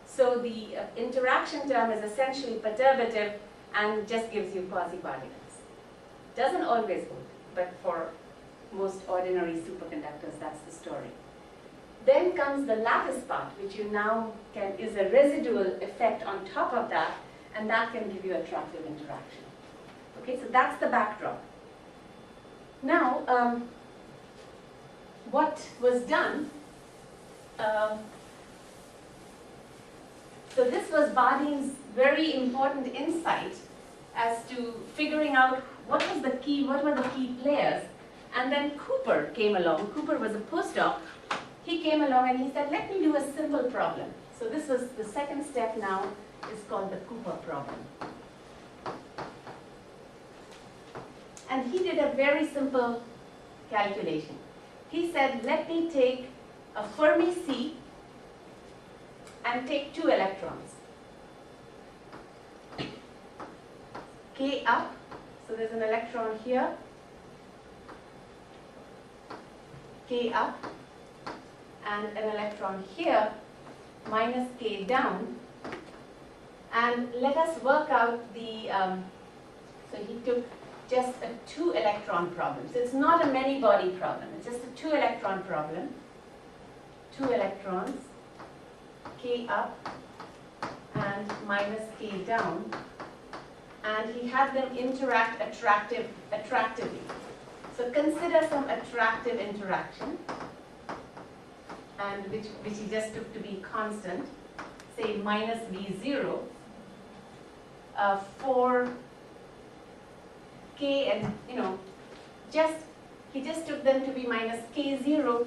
S1: So the interaction term is essentially perturbative and just gives you quasi-particles. Doesn't always hold, but for most ordinary superconductors, that's the story. Then comes the lattice part, which you now can, is a residual effect on top of that, and that can give you attractive interaction. Okay, so that's the backdrop. Now, what was done, so this was Bardeen's very important insight as to figuring out what were the key players. And then Cooper came along. Cooper was a postdoc. He came along and he said, let me do a simple problem. So this was the second step now, is called the Cooper problem. And he did a very simple calculation. He said, let me take a Fermi C and take 2 electrons. K up, so there's an electron here, K up, and an electron here, minus K down. And let us work out the, so he took just a 2 electron problem. So it's not a many body problem, it's just a 2 electron problem. 2 electrons, K up and minus K down. And he had them interact attractively. So consider some attractive interaction, and which he just took to be constant, say minus V0 for K, and he just took them to be minus K0,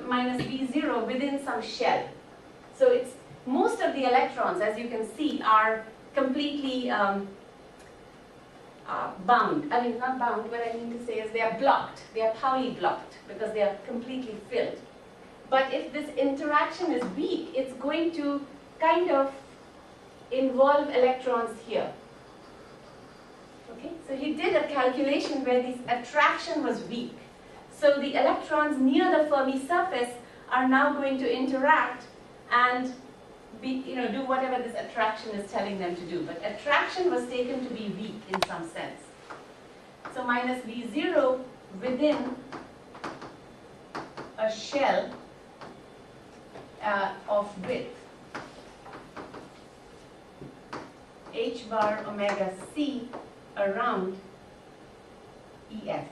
S1: minus V0 within some shell. So it's most of the electrons, as you can see, are completely bound. I mean, not bound, what I mean to say is they are blocked. They are Pauli blocked because they are completely filled. But if this interaction is weak, it's going to kind of involve electrons here. Okay, so he did a calculation where this attraction was weak. So the electrons near the Fermi surface are now going to interact and do whatever this attraction is telling them to do. But attraction was taken to be weak in some sense. So minus V0 within a shell of width h bar omega c around EF.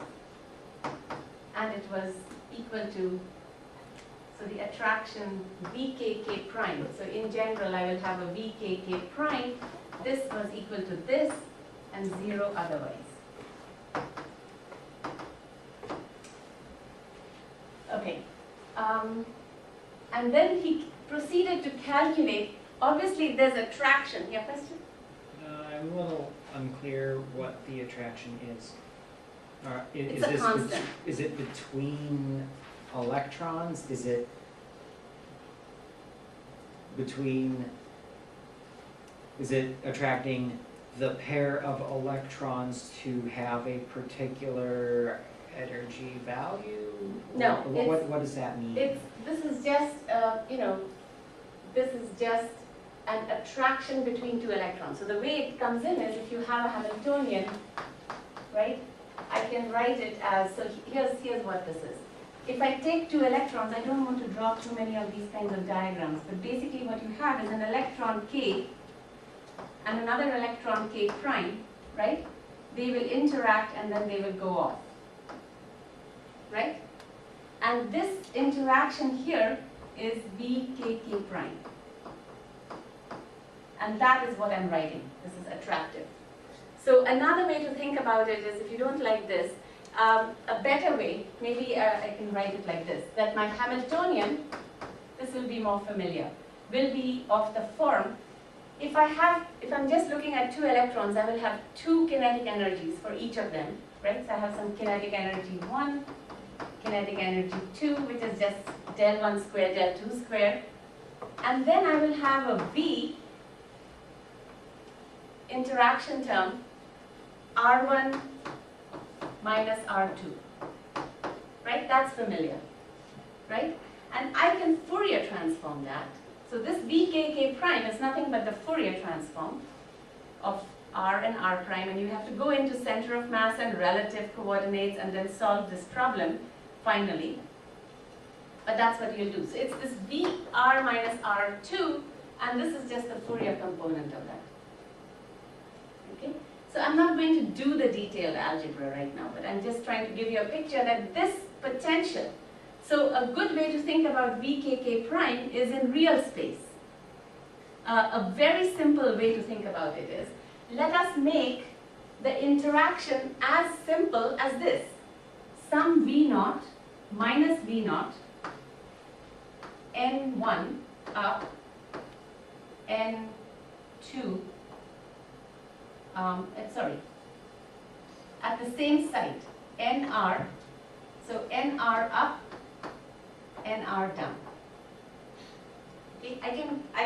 S1: And it was equal to, so the attraction VKK prime. So in general, I will have a VKK prime. This was equal to this and 0 otherwise. Okay. And then he proceeded to calculate, obviously there's attraction. Yeah, question?
S4: I'm a little unclear what the attraction is.
S1: It's a constant.
S4: Is it between electrons? Is it attracting the pair of electrons to have a particular energy value?
S1: No.
S4: What does that mean?
S1: This is just, this is just an attraction between 2 electrons. So the way it comes in is if you have a Hamiltonian, right? I can write it as, so here's what this is. If I take 2 electrons, I don't want to draw too many of these kinds of diagrams, but basically what you have is an electron K and another electron K prime, right? They will interact and then they will go off, right? And this interaction here is VKK prime. And that is what I'm writing. This is attractive. So another way to think about it is, if you don't like this, a better way, maybe I can write it like this, that my Hamiltonian, this will be more familiar, will be of the form, if I'm just looking at 2 electrons, I will have 2 kinetic energies for each of them, right? So I have some kinetic energy 1, kinetic energy 2, which is just del 1 square, del 2 square. And then I will have a V interaction term, R1 minus R2, right? That's familiar, right? And I can Fourier transform that. So this VKK prime is nothing but the Fourier transform of R and R prime, and you have to go into center of mass and relative coordinates and then solve this problem finally. But that's what you'll do. So it's this VR minus R2, and this is just the Fourier component of that. Okay? So I'm not going to do the detailed algebra right now, but I'm just trying to give you a picture that this potential, so a good way to think about VKK prime is in real space. A very simple way to think about it is, let us make the interaction as simple as this. Sum V naught minus V naught, N1 up, N2, at the same site, NR, so NR up, NR down. Okay, I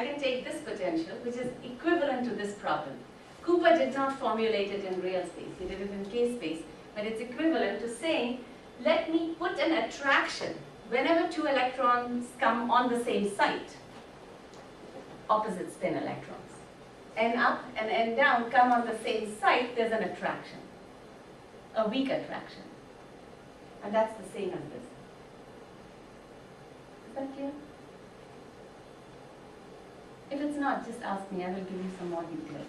S1: can take this potential, which is equivalent to this problem. Cooper did not formulate it in real space, he did it in K space, but it's equivalent to saying, let me put an attraction whenever two electrons come on the same site, opposite spin electrons. N up and N down come on the same site, there's an attraction, a weak attraction. And that's the same as this. Is that clear? If it's not, just ask me, I will give you some more details.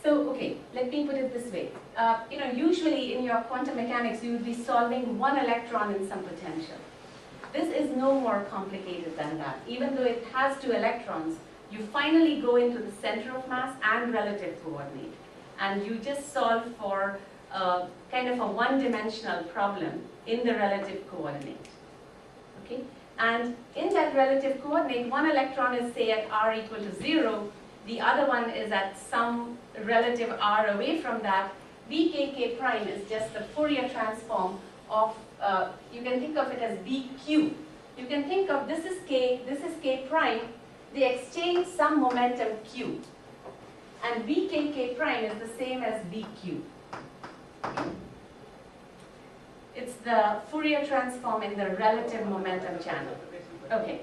S1: So, okay, let me put it this way. Usually in your quantum mechanics, you would be solving one electron in some potential. This is no more complicated than that. Even though it has two electrons, you finally go into the center of mass and relative coordinate. And you just solve for kind of a one-dimensional problem in the relative coordinate. Okay? And in that relative coordinate, one electron is, say, at r equal to 0, the other one is at some relative r away from that. Vkk prime is just the Fourier transform of, you can think of it as Vq. You can think of this is k prime, they exchange some momentum q. And Vkk prime is the same as Vq. It's the Fourier transform in the relative momentum channel. Okay.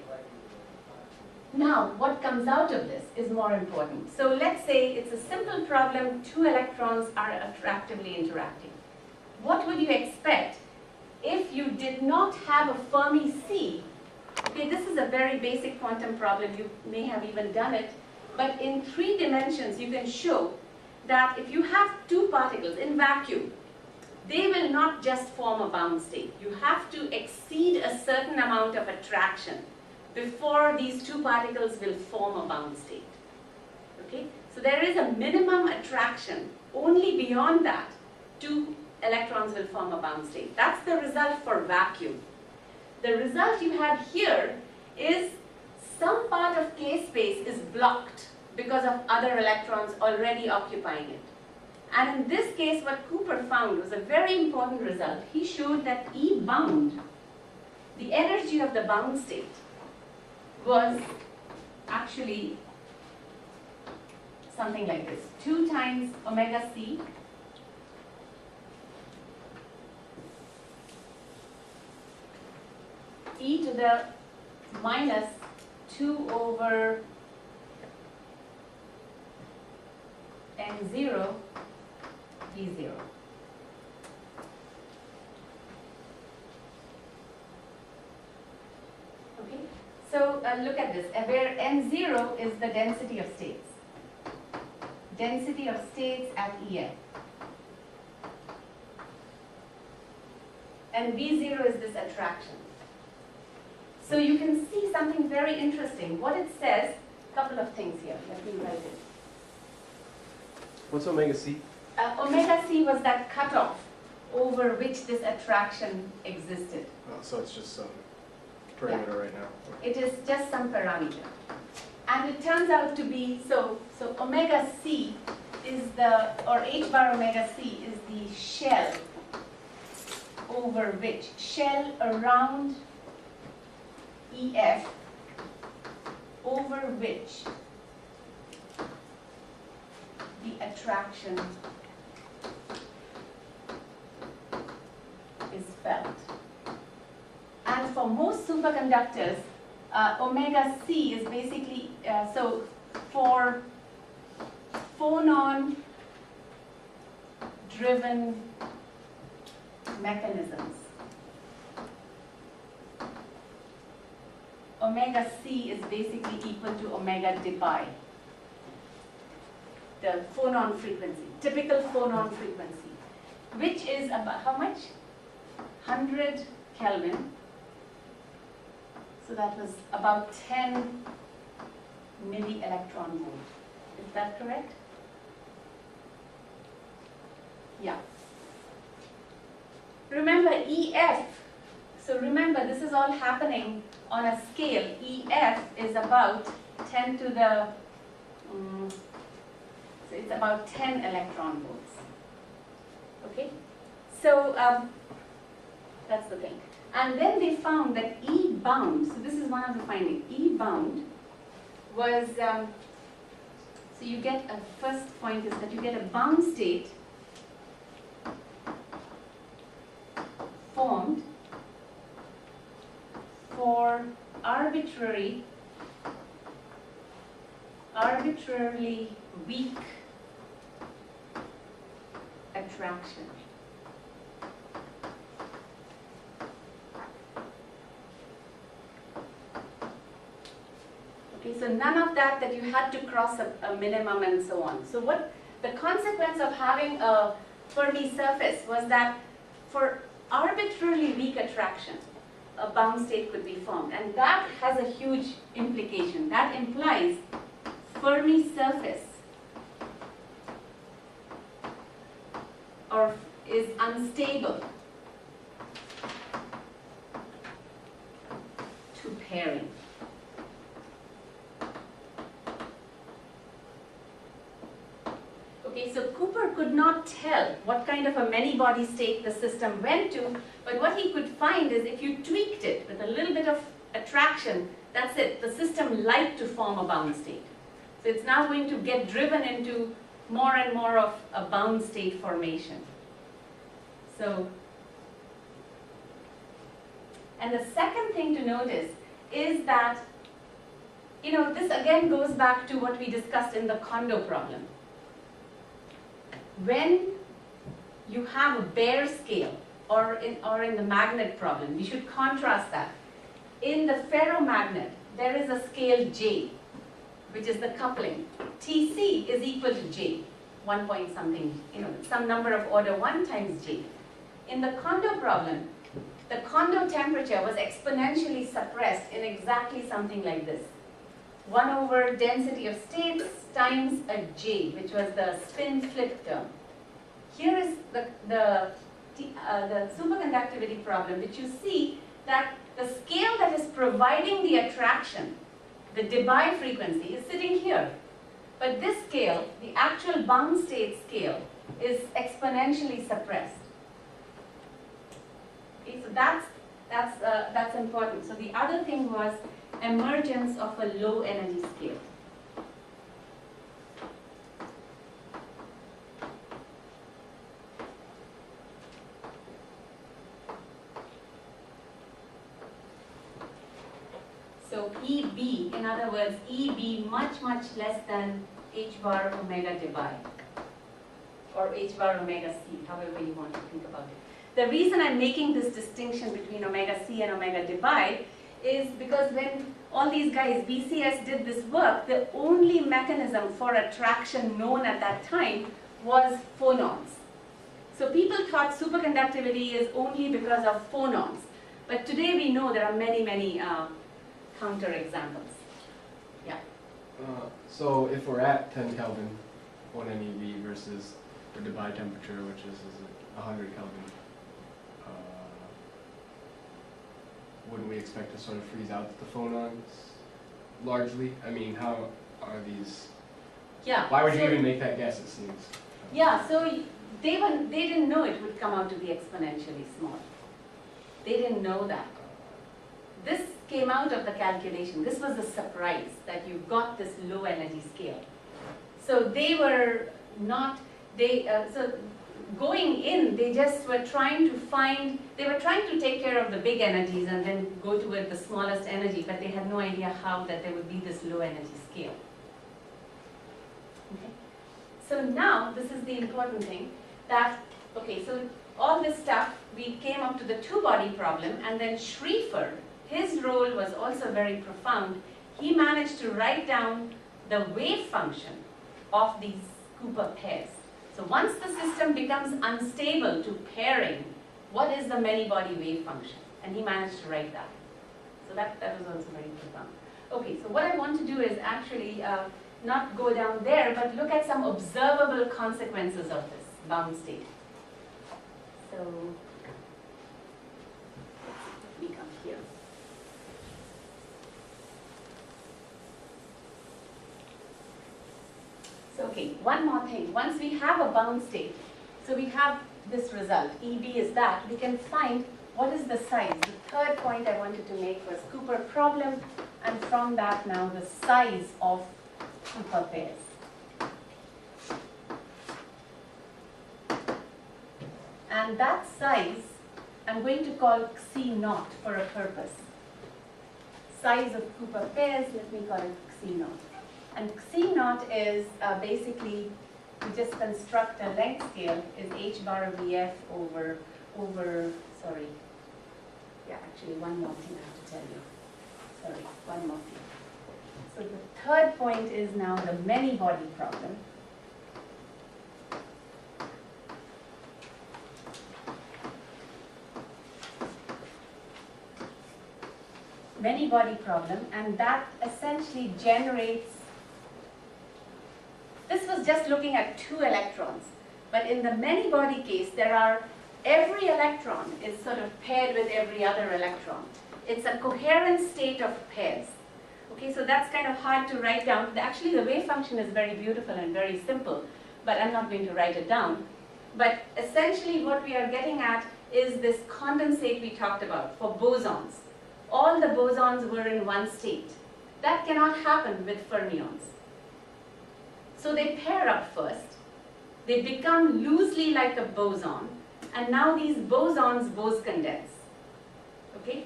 S1: Now, what comes out of this is more important. So let's say it's a simple problem, two electrons are attractively interacting. What would you expect if you did not have a Fermi C? Okay, this is a very basic quantum problem, you may have even done it, but in 3 dimensions you can show that if you have two particles in vacuum, they will not just form a bound state. You have to exceed a certain amount of attraction before these two particles will form a bound state. Okay? So there is a minimum attraction. Only beyond that, two electrons will form a bound state. That's the result for vacuum. The result you have here is some part of K space is blocked because of other electrons already occupying it. And in this case, what Cooper found was a very important result. He showed that E bound, the energy of the bound state, was actually something like this. 2 times omega c e to the minus 2 over n0 d0. Okay, so look at this, where n0 is the density of states. Density of states at En. And V0 is this attraction. So you can see something very interesting. What it says, a couple of things here. Let me write it.
S5: What's omega c?
S1: Omega c was that cutoff over which this attraction existed.
S5: Oh, so it's just some parameter right now.
S1: It is just some parameter. And it turns out to be, so omega c is the, or h bar omega c is the shell over which, shell around EF over which the attraction is felt. And for most superconductors, omega c is basically, so for phonon driven mechanisms, omega c is basically equal to omega d pi, the phonon frequency, typical phonon frequency, which is about how much? 100 Kelvin. So that was about 10 milli-electron volt. Is that correct? Yeah. Remember EF, so remember this is all happening on a scale. EF is about 10 to the, so it's about 10 electron volts. Okay? So that's the thing. And then they found that E bound, so this is one of the findings, E bound was, so you get a first point is that you get a bound state formed for arbitrarily weak attraction. Okay, so none of that you had to cross a minimum and so on. So what the consequence of having a Fermi surface was that for arbitrarily weak attraction, a bound state could be formed. And that has a huge implication. That implies Fermi surface or is unstable to pairing. Okay, so Cooper could not tell what kind of a many-body state the system went to, but what he could find is if you tweaked it with a little bit of attraction, that's it. The system liked to form a bound state. So it's now going to get driven into more and more of a bound state formation. So, and the second thing to notice is that, you know, this again goes back to what we discussed in the Kondo problem. When you have a bare scale, or in the magnet problem, we should contrast that. In the ferromagnet, there is a scale J, which is the coupling. Tc is equal to J, 1 point something, you know, some number of order 1 times J. In the Kondo problem, the Kondo temperature was exponentially suppressed in exactly something like this. 1 over density of states times a J, which was the spin flip term. Here is the superconductivity problem, which you see that the scale that is providing the attraction, the Debye frequency, is sitting here. But this scale, the actual bound state scale, is exponentially suppressed. Okay, so that's important. So the other thing was emergence of a low energy scale. So EB, in other words, EB much, much less than h bar omega Debye, or h bar omega c, however you want to think about it. The reason I'm making this distinction between omega c and omega Debye is because when all these guys, BCS, did this work, the only mechanism for attraction known at that time was phonons. So people thought superconductivity is only because of phonons. But today we know there are many, many counter examples. Yeah.
S5: So if we're at 10 Kelvin, 1 MeV versus the Debye temperature, which is 100 Kelvin, wouldn't we expect to sort of freeze out the phonons largely? I mean, how are these?
S1: Yeah.
S5: Why would you even make that guess? It seems.
S1: Yeah. So they didn't know it would come out to be exponentially small. They didn't know that. This came out of the calculation. This was a surprise that you got this low energy scale. So they were not. So going in, they just were trying to find. They were trying to take care of the big energies and then go toward the smallest energy, but they had no idea how that there would be this low energy scale. Okay. So now this is the important thing that, okay, so all this stuff, we came up to the two-body problem, and then Schrieffer, his role was also very profound. He managed to write down the wave function of these Cooper pairs. So once the system becomes unstable to pairing, what is the many-body wave function? And he managed to write that. So that was also very profound. Okay, so what I want to do is actually not go down there, but look at some observable consequences of this bound state. So, let me come here. So, okay, one more thing. Once we have a bound state, so we have this result, EB is that, we can find what is the size. The third point I wanted to make was Cooper problem, and from that now the size of Cooper pairs. And that size, I'm going to call Xi naught for a purpose. Size of Cooper pairs, let me call it Xi naught. And Xi naught is basically, we just construct a length scale, is h bar of Vf over, sorry. Yeah, actually one more thing I have to tell you. Sorry, one more thing. So the third point is now the many body problem. Many body problem, and that essentially generates, this was just looking at 2 electrons, but in the many body case there are, every electron is sort of paired with every other electron. It's a coherent state of pairs. Okay, so that's kind of hard to write down. Actually the wave function is very beautiful and very simple, but I'm not going to write it down. But essentially what we are getting at is this condensate we talked about for bosons. All the bosons were in one state. That cannot happen with fermions. So they pair up first. They become loosely like a boson. And now these bosons Bose condense. Okay?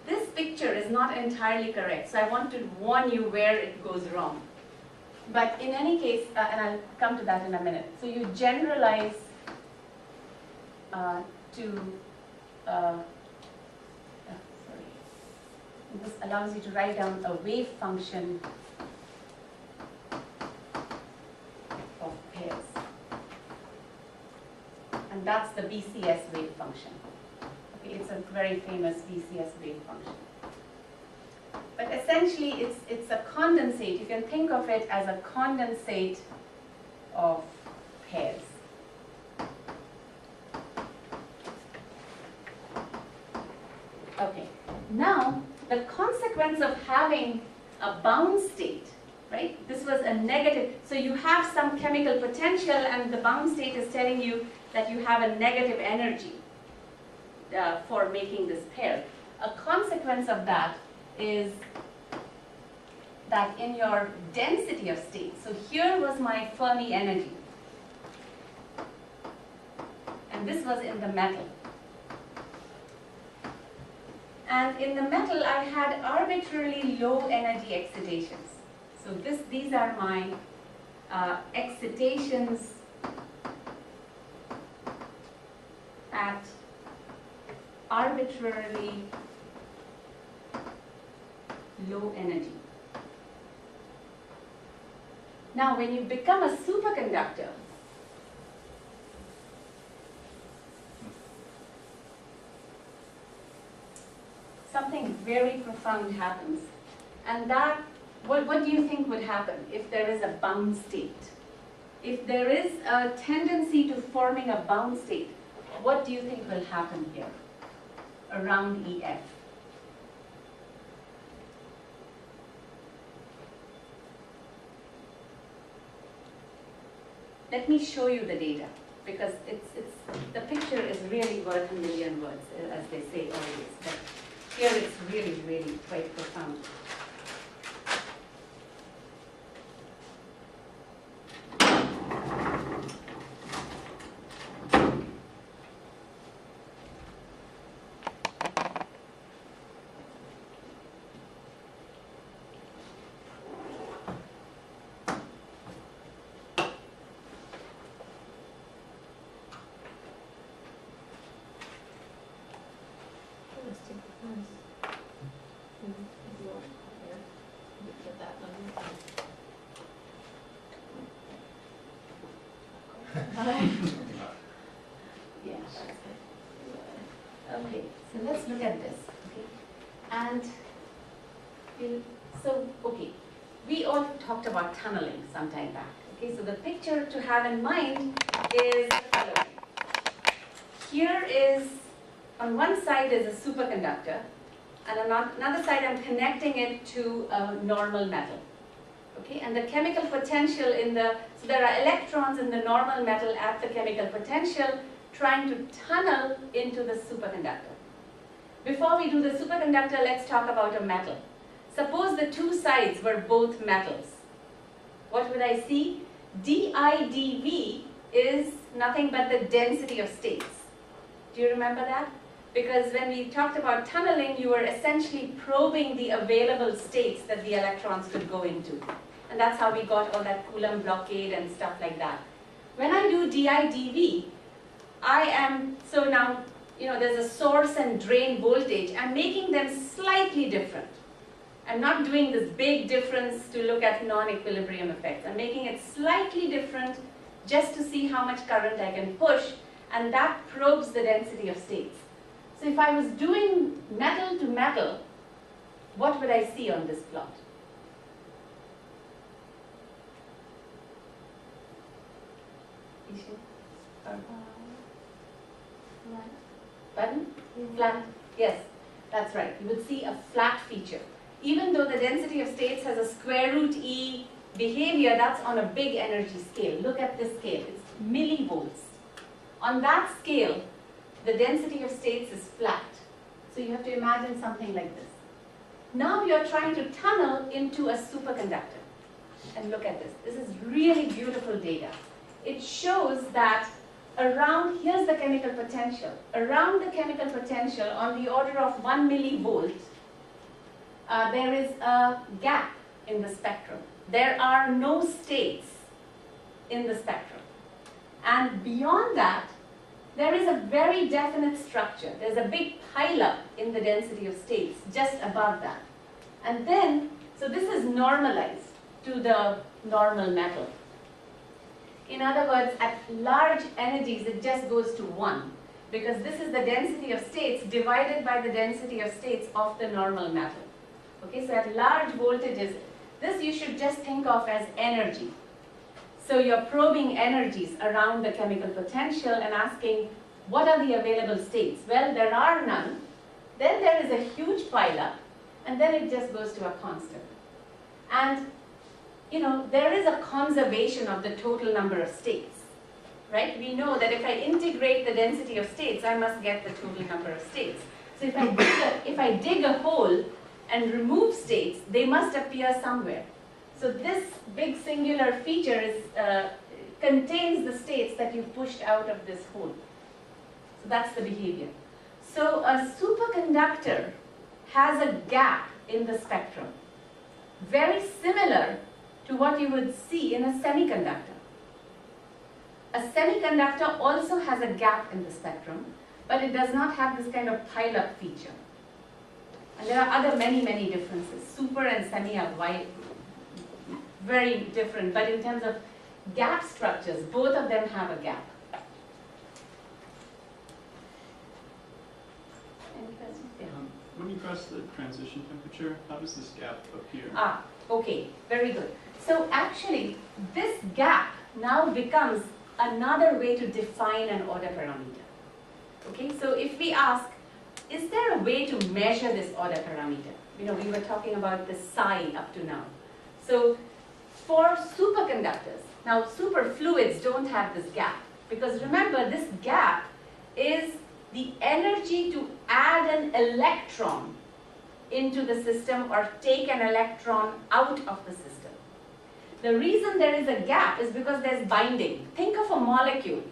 S1: This picture is not entirely correct. So I want to warn you where it goes wrong. But in any case, and I'll come to that in a minute. So you generalize this allows you to write down a wave function of pairs. And that's the BCS wave function. Okay, it's a very famous BCS wave function. But essentially, it's a condensate. You can think of it as a condensate of pairs. Okay, now the consequence of having a bound state, right? This was a negative, so you have some chemical potential and the bound state is telling you that you have a negative energy for making this pair. A consequence of that is that in your density of state, so here was my Fermi energy, and this was in the metal. And in the metal, I had arbitrarily low energy excitations. So these are my excitations at arbitrarily low energy. Now, when you become a superconductor, something very profound happens. And that, what do you think would happen if there is a bound state? If there is a tendency to forming a bound state, what do you think will happen here around EF? Let me show you the data, because the picture is really worth a million words, as they say always. But here it's really, really quite profound. Yeah. Okay, so let's look at this. Okay, and so talked about tunneling some time back. Okay, so the picture to have in mind is the following. Here is, on one side is a superconductor, and on another side I'm connecting it to a normal metal. Okay, and the chemical potential so there are electrons in the normal metal at the chemical potential trying to tunnel into the superconductor. Before we do the superconductor, let's talk about a metal. Suppose the two sides were both metals. What would I see? dIdV is nothing but the density of states. Do you remember that? Because when we talked about tunneling, you were essentially probing the available states that the electrons could go into. And that's how we got all that Coulomb blockade and stuff like that. When I do dIdV, so now, there's a source and drain voltage. I'm making them slightly different. I'm not doing this big difference to look at non-equilibrium effects. I'm making it slightly different just to see how much current I can push, and that probes the density of states. So if I was doing metal to metal, what would I see on this plot? Button? Flat? Yes, that's right. You would see a flat feature. Even though the density of states has a square root E behavior, that's on a big energy scale. Look at this scale. It's millivolts. On that scale, the density of states is flat. So you have to imagine something like this. Now you're trying to tunnel into a superconductor. And look at this. This is really beautiful data. It shows that here's the chemical potential. Around the chemical potential, on the order of 1 millivolt, there is a gap in the spectrum. There are no states in the spectrum. And beyond that, there is a very definite structure. There's a big pileup in the density of states just above that. And then, so this is normalized to the normal metal. In other words, at large energies, it just goes to 1, because this is the density of states divided by the density of states of the normal metal. Okay, so at large voltages, this you should just think of as energy. So you're probing energies around the chemical potential and asking, what are the available states? Well, there are none. Then there is a huge pileup, and then it just goes to a constant. And there is a conservation of the total number of states, right? We know that if I integrate the density of states, I must get the total number of states. So if I dig a hole and remove states, they must appear somewhere. So this big singular feature contains the states that you pushed out of this hole. So that's the behavior. So a superconductor has a gap in the spectrum, very similar to what you would see in a semiconductor. A semiconductor also has a gap in the spectrum, but it does not have this kind of pileup feature. And there are many, many differences. Super and semi are very different, but in terms of gap structures, both of them have a gap. Any questions? Yeah.
S7: When you cross the transition temperature, how does this gap appear?
S1: Okay, very good. So actually, this gap now becomes another way to define an order parameter. Okay, so if we ask, is there a way to measure this order parameter? We were talking about the psi up to now. So for superconductors, now superfluids don't have this gap, because remember, this gap is the energy to add an electron into the system or take an electron out of the system. The reason there is a gap is because there's binding. Think of a molecule.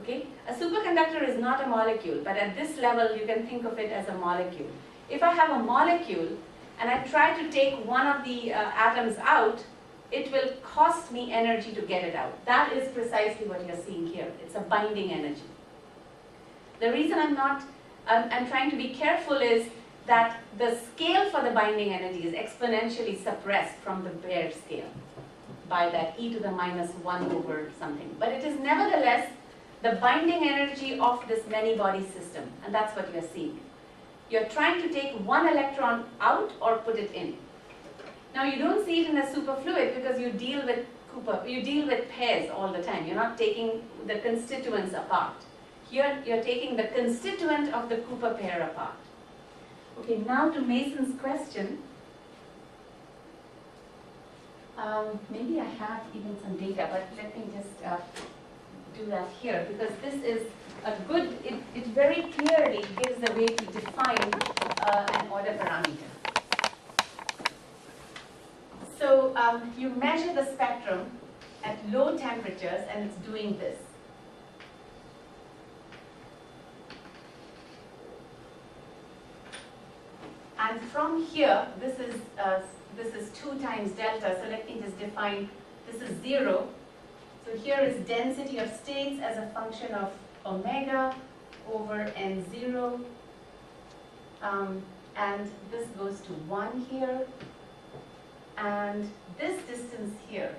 S1: Okay? A superconductor is not a molecule, but at this level you can think of it as a molecule. If I have a molecule and I try to take one of the atoms out, it will cost me energy to get it out. That is precisely what you're seeing here. It's a binding energy. The reason I'm trying to be careful is that the scale for the binding energy is exponentially suppressed from the bare scale by that e to the minus 1 over something. But it is nevertheless the binding energy of this many-body system, and that's what you're seeing. You're trying to take one electron out or put it in. Now you don't see it in a superfluid because you deal with pairs all the time. You're not taking the constituents apart. Here you're taking the constituent of the Cooper pair apart. Okay, now to Mason's question. Maybe I have even some data, but let me just do that here, because this is a good, it very clearly gives a way to define an order parameter. So you measure the spectrum at low temperatures and it's doing this. And from here, this is 2 times delta, so let me just define, this is 0. So here is density of states as a function of omega over n0. And this goes to 1 here. And this distance here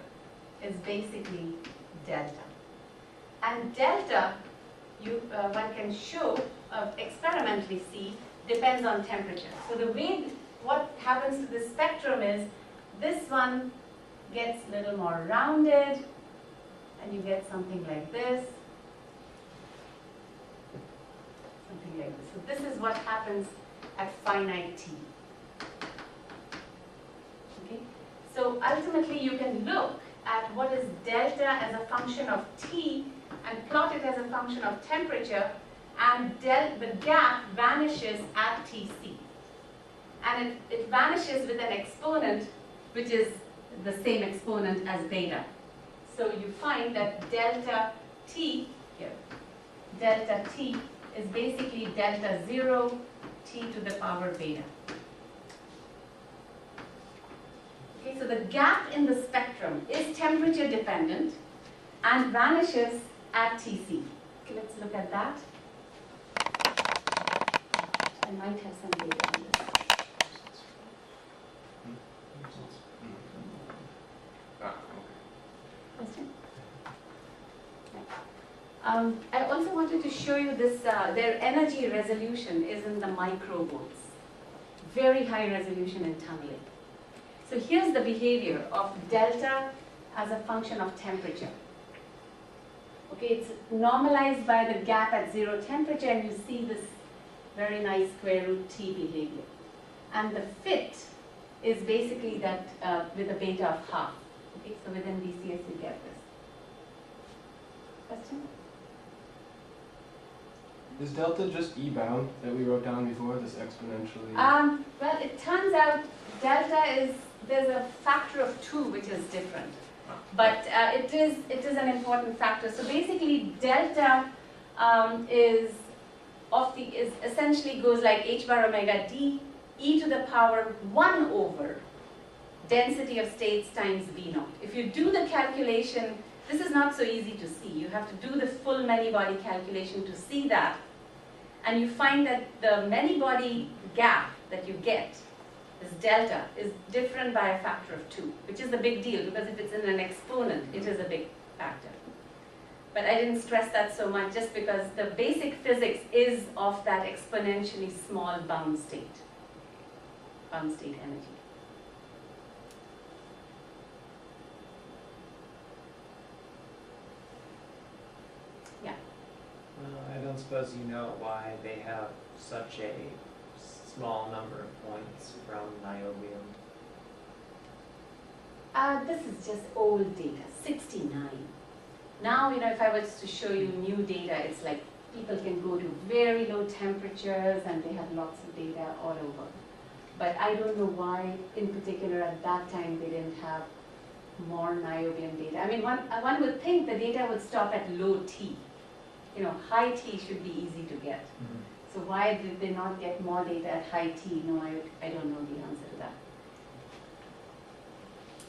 S1: is basically delta. And delta, one can show, experimentally see, depends on temperature. So the way, what happens to this spectrum is, this one gets a little more rounded, and you get something like this. Something like this. So this is what happens at finite t. Okay? So ultimately you can look at what is delta as a function of t and plot it as a function of temperature, and the gap vanishes at Tc. And it vanishes with an exponent which is the same exponent as beta. So you find that delta t, here, delta t is basically delta 0 t to the power beta. Okay, so the gap in the spectrum is temperature dependent and vanishes at Tc. Okay, let's look at that. I might have some data on this. Question? I also wanted to show you this, their energy resolution is in the microvolts. Very high resolution in tunneling. So here's the behavior of delta as a function of temperature. Okay, it's normalized by the gap at 0 temperature, and you see this very nice square root t behavior. And the fit is basically that with a beta of half. Okay, so within BCS you get this. Question?
S5: Is delta just E bound that we wrote down before, this exponentially?
S1: Well, it turns out delta is, there's a factor of 2 which is different. But it is an important factor. So basically delta is essentially goes like h bar omega d e to the power 1 over density of states times b naught. If you do the calculation, this is not so easy to see. You have to do the full many-body calculation to see that. And you find that the many-body gap that you get, this delta, is different by a factor of 2, which is a big deal, because if it's in an exponent, it is a big factor. But I didn't stress that so much just because the basic physics is of that exponentially small bound state energy. Yeah.
S4: I don't suppose you know why they have such a small number of points from niobium.
S1: This is just old data, 69. Now, if I was to show you new data, it's like people can go to very low temperatures and they have lots of data all over. But I don't know why, in particular, at that time they didn't have more niobium data. I mean, one would think the data would stop at low T. High T should be easy to get.
S4: Mm-hmm.
S1: So why did they not get more data at high T? No, I don't know the answer to that.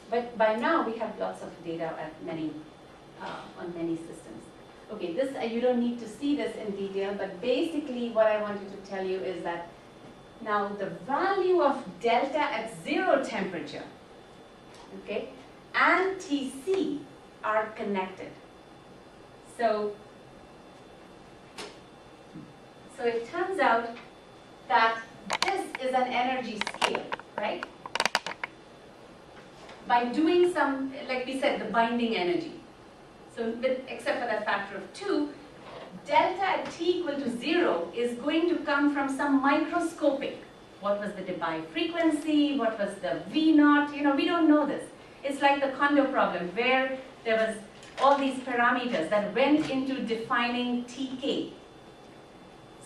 S1: But by now we have lots of data at on many systems. Okay, this you don't need to see this in detail, but basically what I wanted to tell you is that now the value of delta at 0 temperature, okay, and Tc are connected. So it turns out that this is an energy scale, right? by doing some, like we said, the binding energy. So except for that factor of 2, delta at t equal to 0 is going to come from some microscopic. What was the Debye frequency? What was the V naught? You know, we don't know this. It's like the Kondo problem where there was all these parameters that went into defining Tk.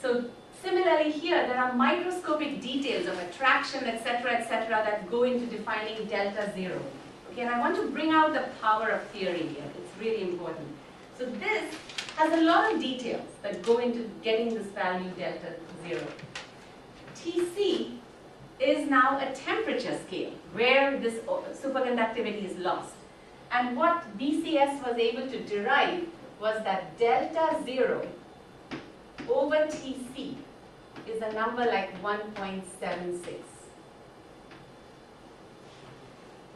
S1: So similarly here, there are microscopic details of attraction, etc., that go into defining delta 0. Okay, and I want to bring out the power of theory here. It's really important. So this has a lot of details that go into getting this value delta 0. Tc is now a temperature scale where this superconductivity is lost. And what BCS was able to derive was that delta 0 over Tc is a number like 1.76.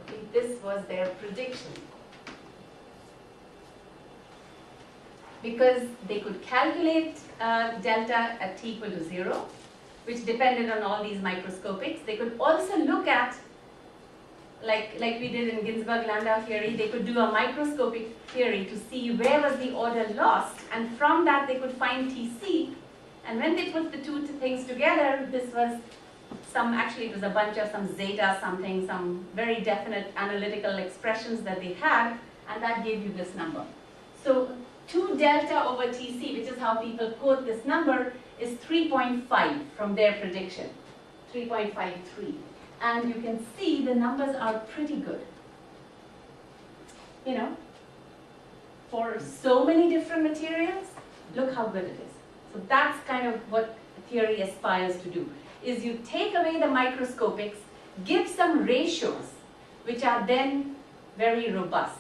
S1: Okay, this was their prediction. Because they could calculate delta at t equal to 0, which depended on all these microscopics. They could also look at, like we did in Ginzburg-Landau theory, they could do a microscopic theory to see where was the order lost, and from that they could find Tc. And when they put the two things together, this was actually it was a bunch of some zeta something, some very definite analytical expressions that they had, and that gave you this number. So 2 delta over Tc, which is how people quote this number, is 3.5 from their prediction, 3.53. And you can see the numbers are pretty good. You know, for so many different materials, look how good it is. So that's kind of what theory aspires to do, is you take away the microscopics, give some ratios, which are then very robust.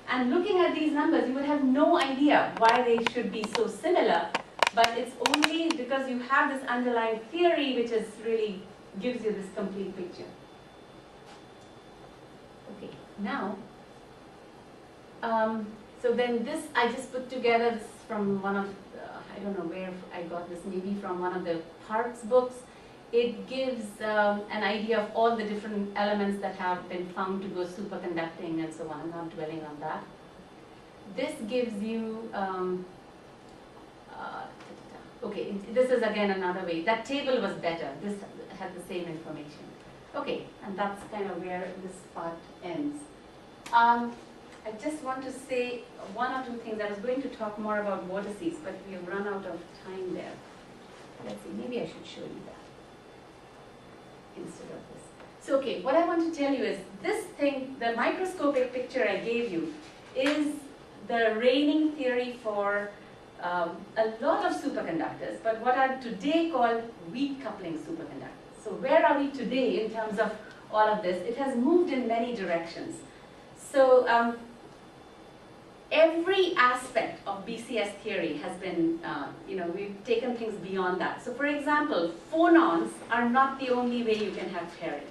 S1: And looking at these numbers, you would have no idea why they should be so similar, but it's only because you have this underlying theory which is really gives you this complete picture. Okay, now, so then this, I just put together this from one of, I don't know where I got this, maybe from one of the Parks books. It gives an idea of all the different elements that have been found to go superconducting and so on. I'm not dwelling on that. This gives you, okay, this is again another way. That table was better. This had the same information. Okay, and that's kind of where this part ends. I just want to say one or two things. I was going to talk more about vortices, but we have run out of time there. Let's see, maybe I should show you that instead of this. So, okay, what I want to tell you is this thing, the microscopic picture I gave you, is the reigning theory for a lot of superconductors, but what are today called weak coupling superconductors. So where are we today in terms of all of this? It has moved in many directions. So every aspect of BCS theory has been, we've taken things beyond that. So for example, phonons are not the only way you can have pairing.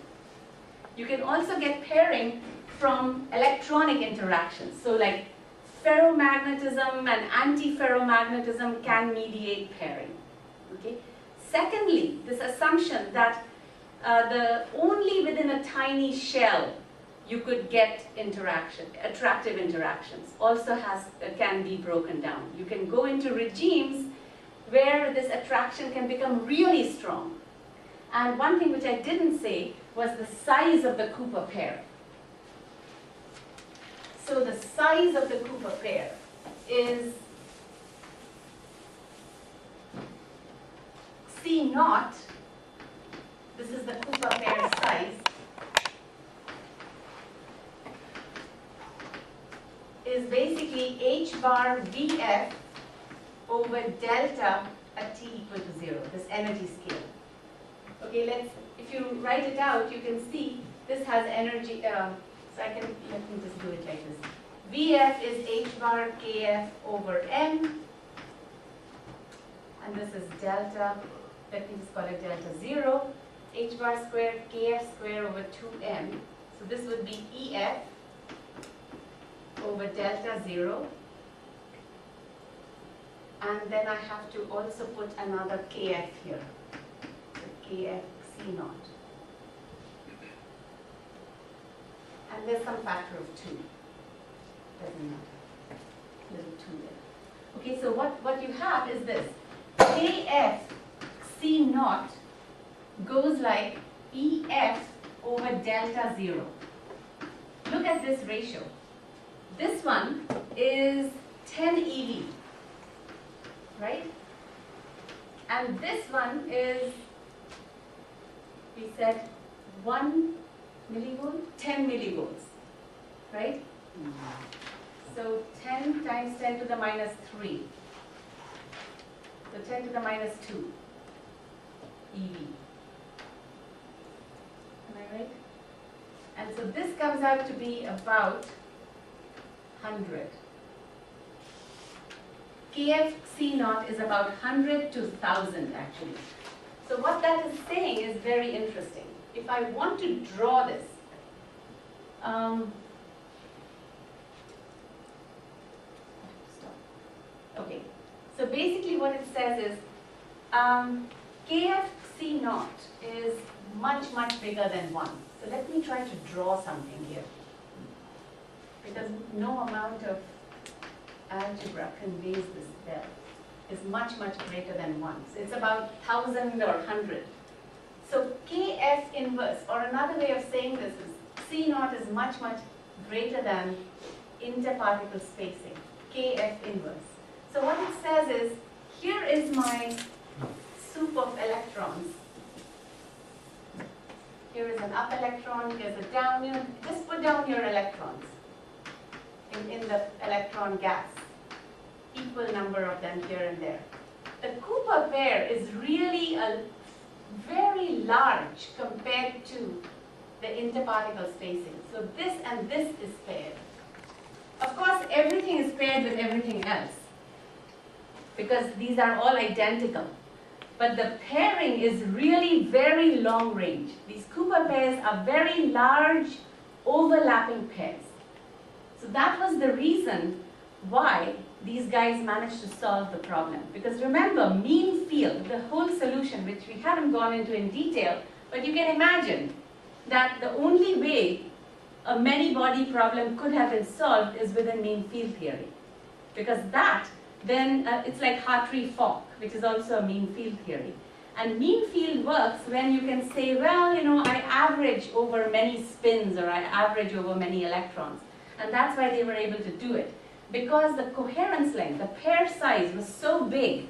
S1: You can also get pairing from electronic interactions. So like ferromagnetism and antiferromagnetism can mediate pairing. Okay. Secondly, this assumption that only within a tiny shell you could get attractive interactions, also can be broken down. You can go into regimes where this attraction can become really strong. And one thing which I didn't say was the size of the Cooper pair. So the size of the Cooper pair is C naught. This is the Cooper pair size. Is basically h bar Vf over delta at t equal to 0, this energy scale. Okay, if you write it out, you can see this has energy, so let me just do it like this. Vf is h bar kf over m, and this is delta, let me just call it delta 0, h bar squared kf squared over 2m. So this would be Ef over delta 0, and then I have to also put another kf here, so kf c naught. And there's some factor of 2. Doesn't matter. Little 2 there. Okay, so what you have is this. Kf C naught goes like EF over delta 0. Look at this ratio. This one is 10 eV, right? And this one is, we said 1 millivolt, 10 millivolts, right? So 10 times 10 to the minus 3. So 10 to the minus 2 eV. Am I right? And so this comes out to be about 100. Kf C naught is about 100 to 1000 actually. So what that is saying is very interesting. If I want to draw this, okay, so basically what it says is Kf C naught is much, much bigger than 1. So let me try to draw something here. Because no amount of algebra conveys this there. Is much, much greater than 1. So it's about 1000 or 100. So Kf inverse, or another way of saying this is C naught is much, much greater than interparticle spacing, Kf inverse. So what it says is, here is my soup of electrons. Here is an up electron, here's a down. You know, just put down your electrons in the electron gas. Equal number of them here and there. The Cooper pair is really a very large compared to the interparticle spacing. So this and this is paired. Of course, everything is paired with everything else because these are all identical. But the pairing is really very long range. These Cooper pairs are very large overlapping pairs. So that was the reason why these guys managed to solve the problem. Because remember, mean field, the whole solution, which we haven't gone into in detail, but you can imagine that the only way a many-body problem could have been solved is within mean field theory. Because that, then it's like Hartree-Fock, which is also a mean field theory. And mean field works when you can say, well, you know, I average over many spins or I average over many electrons. And that's why they were able to do it. Because the coherence length, the pair size was so big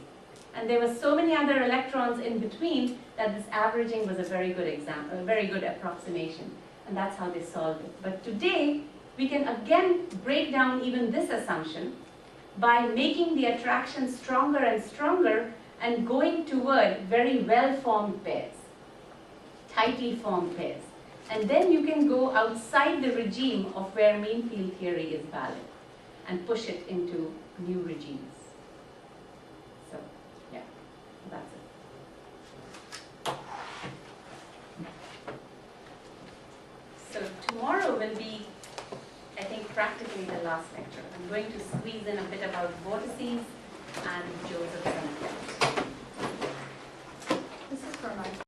S1: and there were so many other electrons in between that this averaging was a very good example, a very good approximation. And that's how they solved it. But today, we can again break down even this assumption by making the attraction stronger and stronger and going toward very well-formed pairs, tightly formed pairs. And then you can go outside the regime of where mean field theory is valid and push it into new regimes. So, yeah, that's it. So tomorrow will be, I think, practically the last lecture. I'm going to squeeze in a bit about vortices and Josephson effect.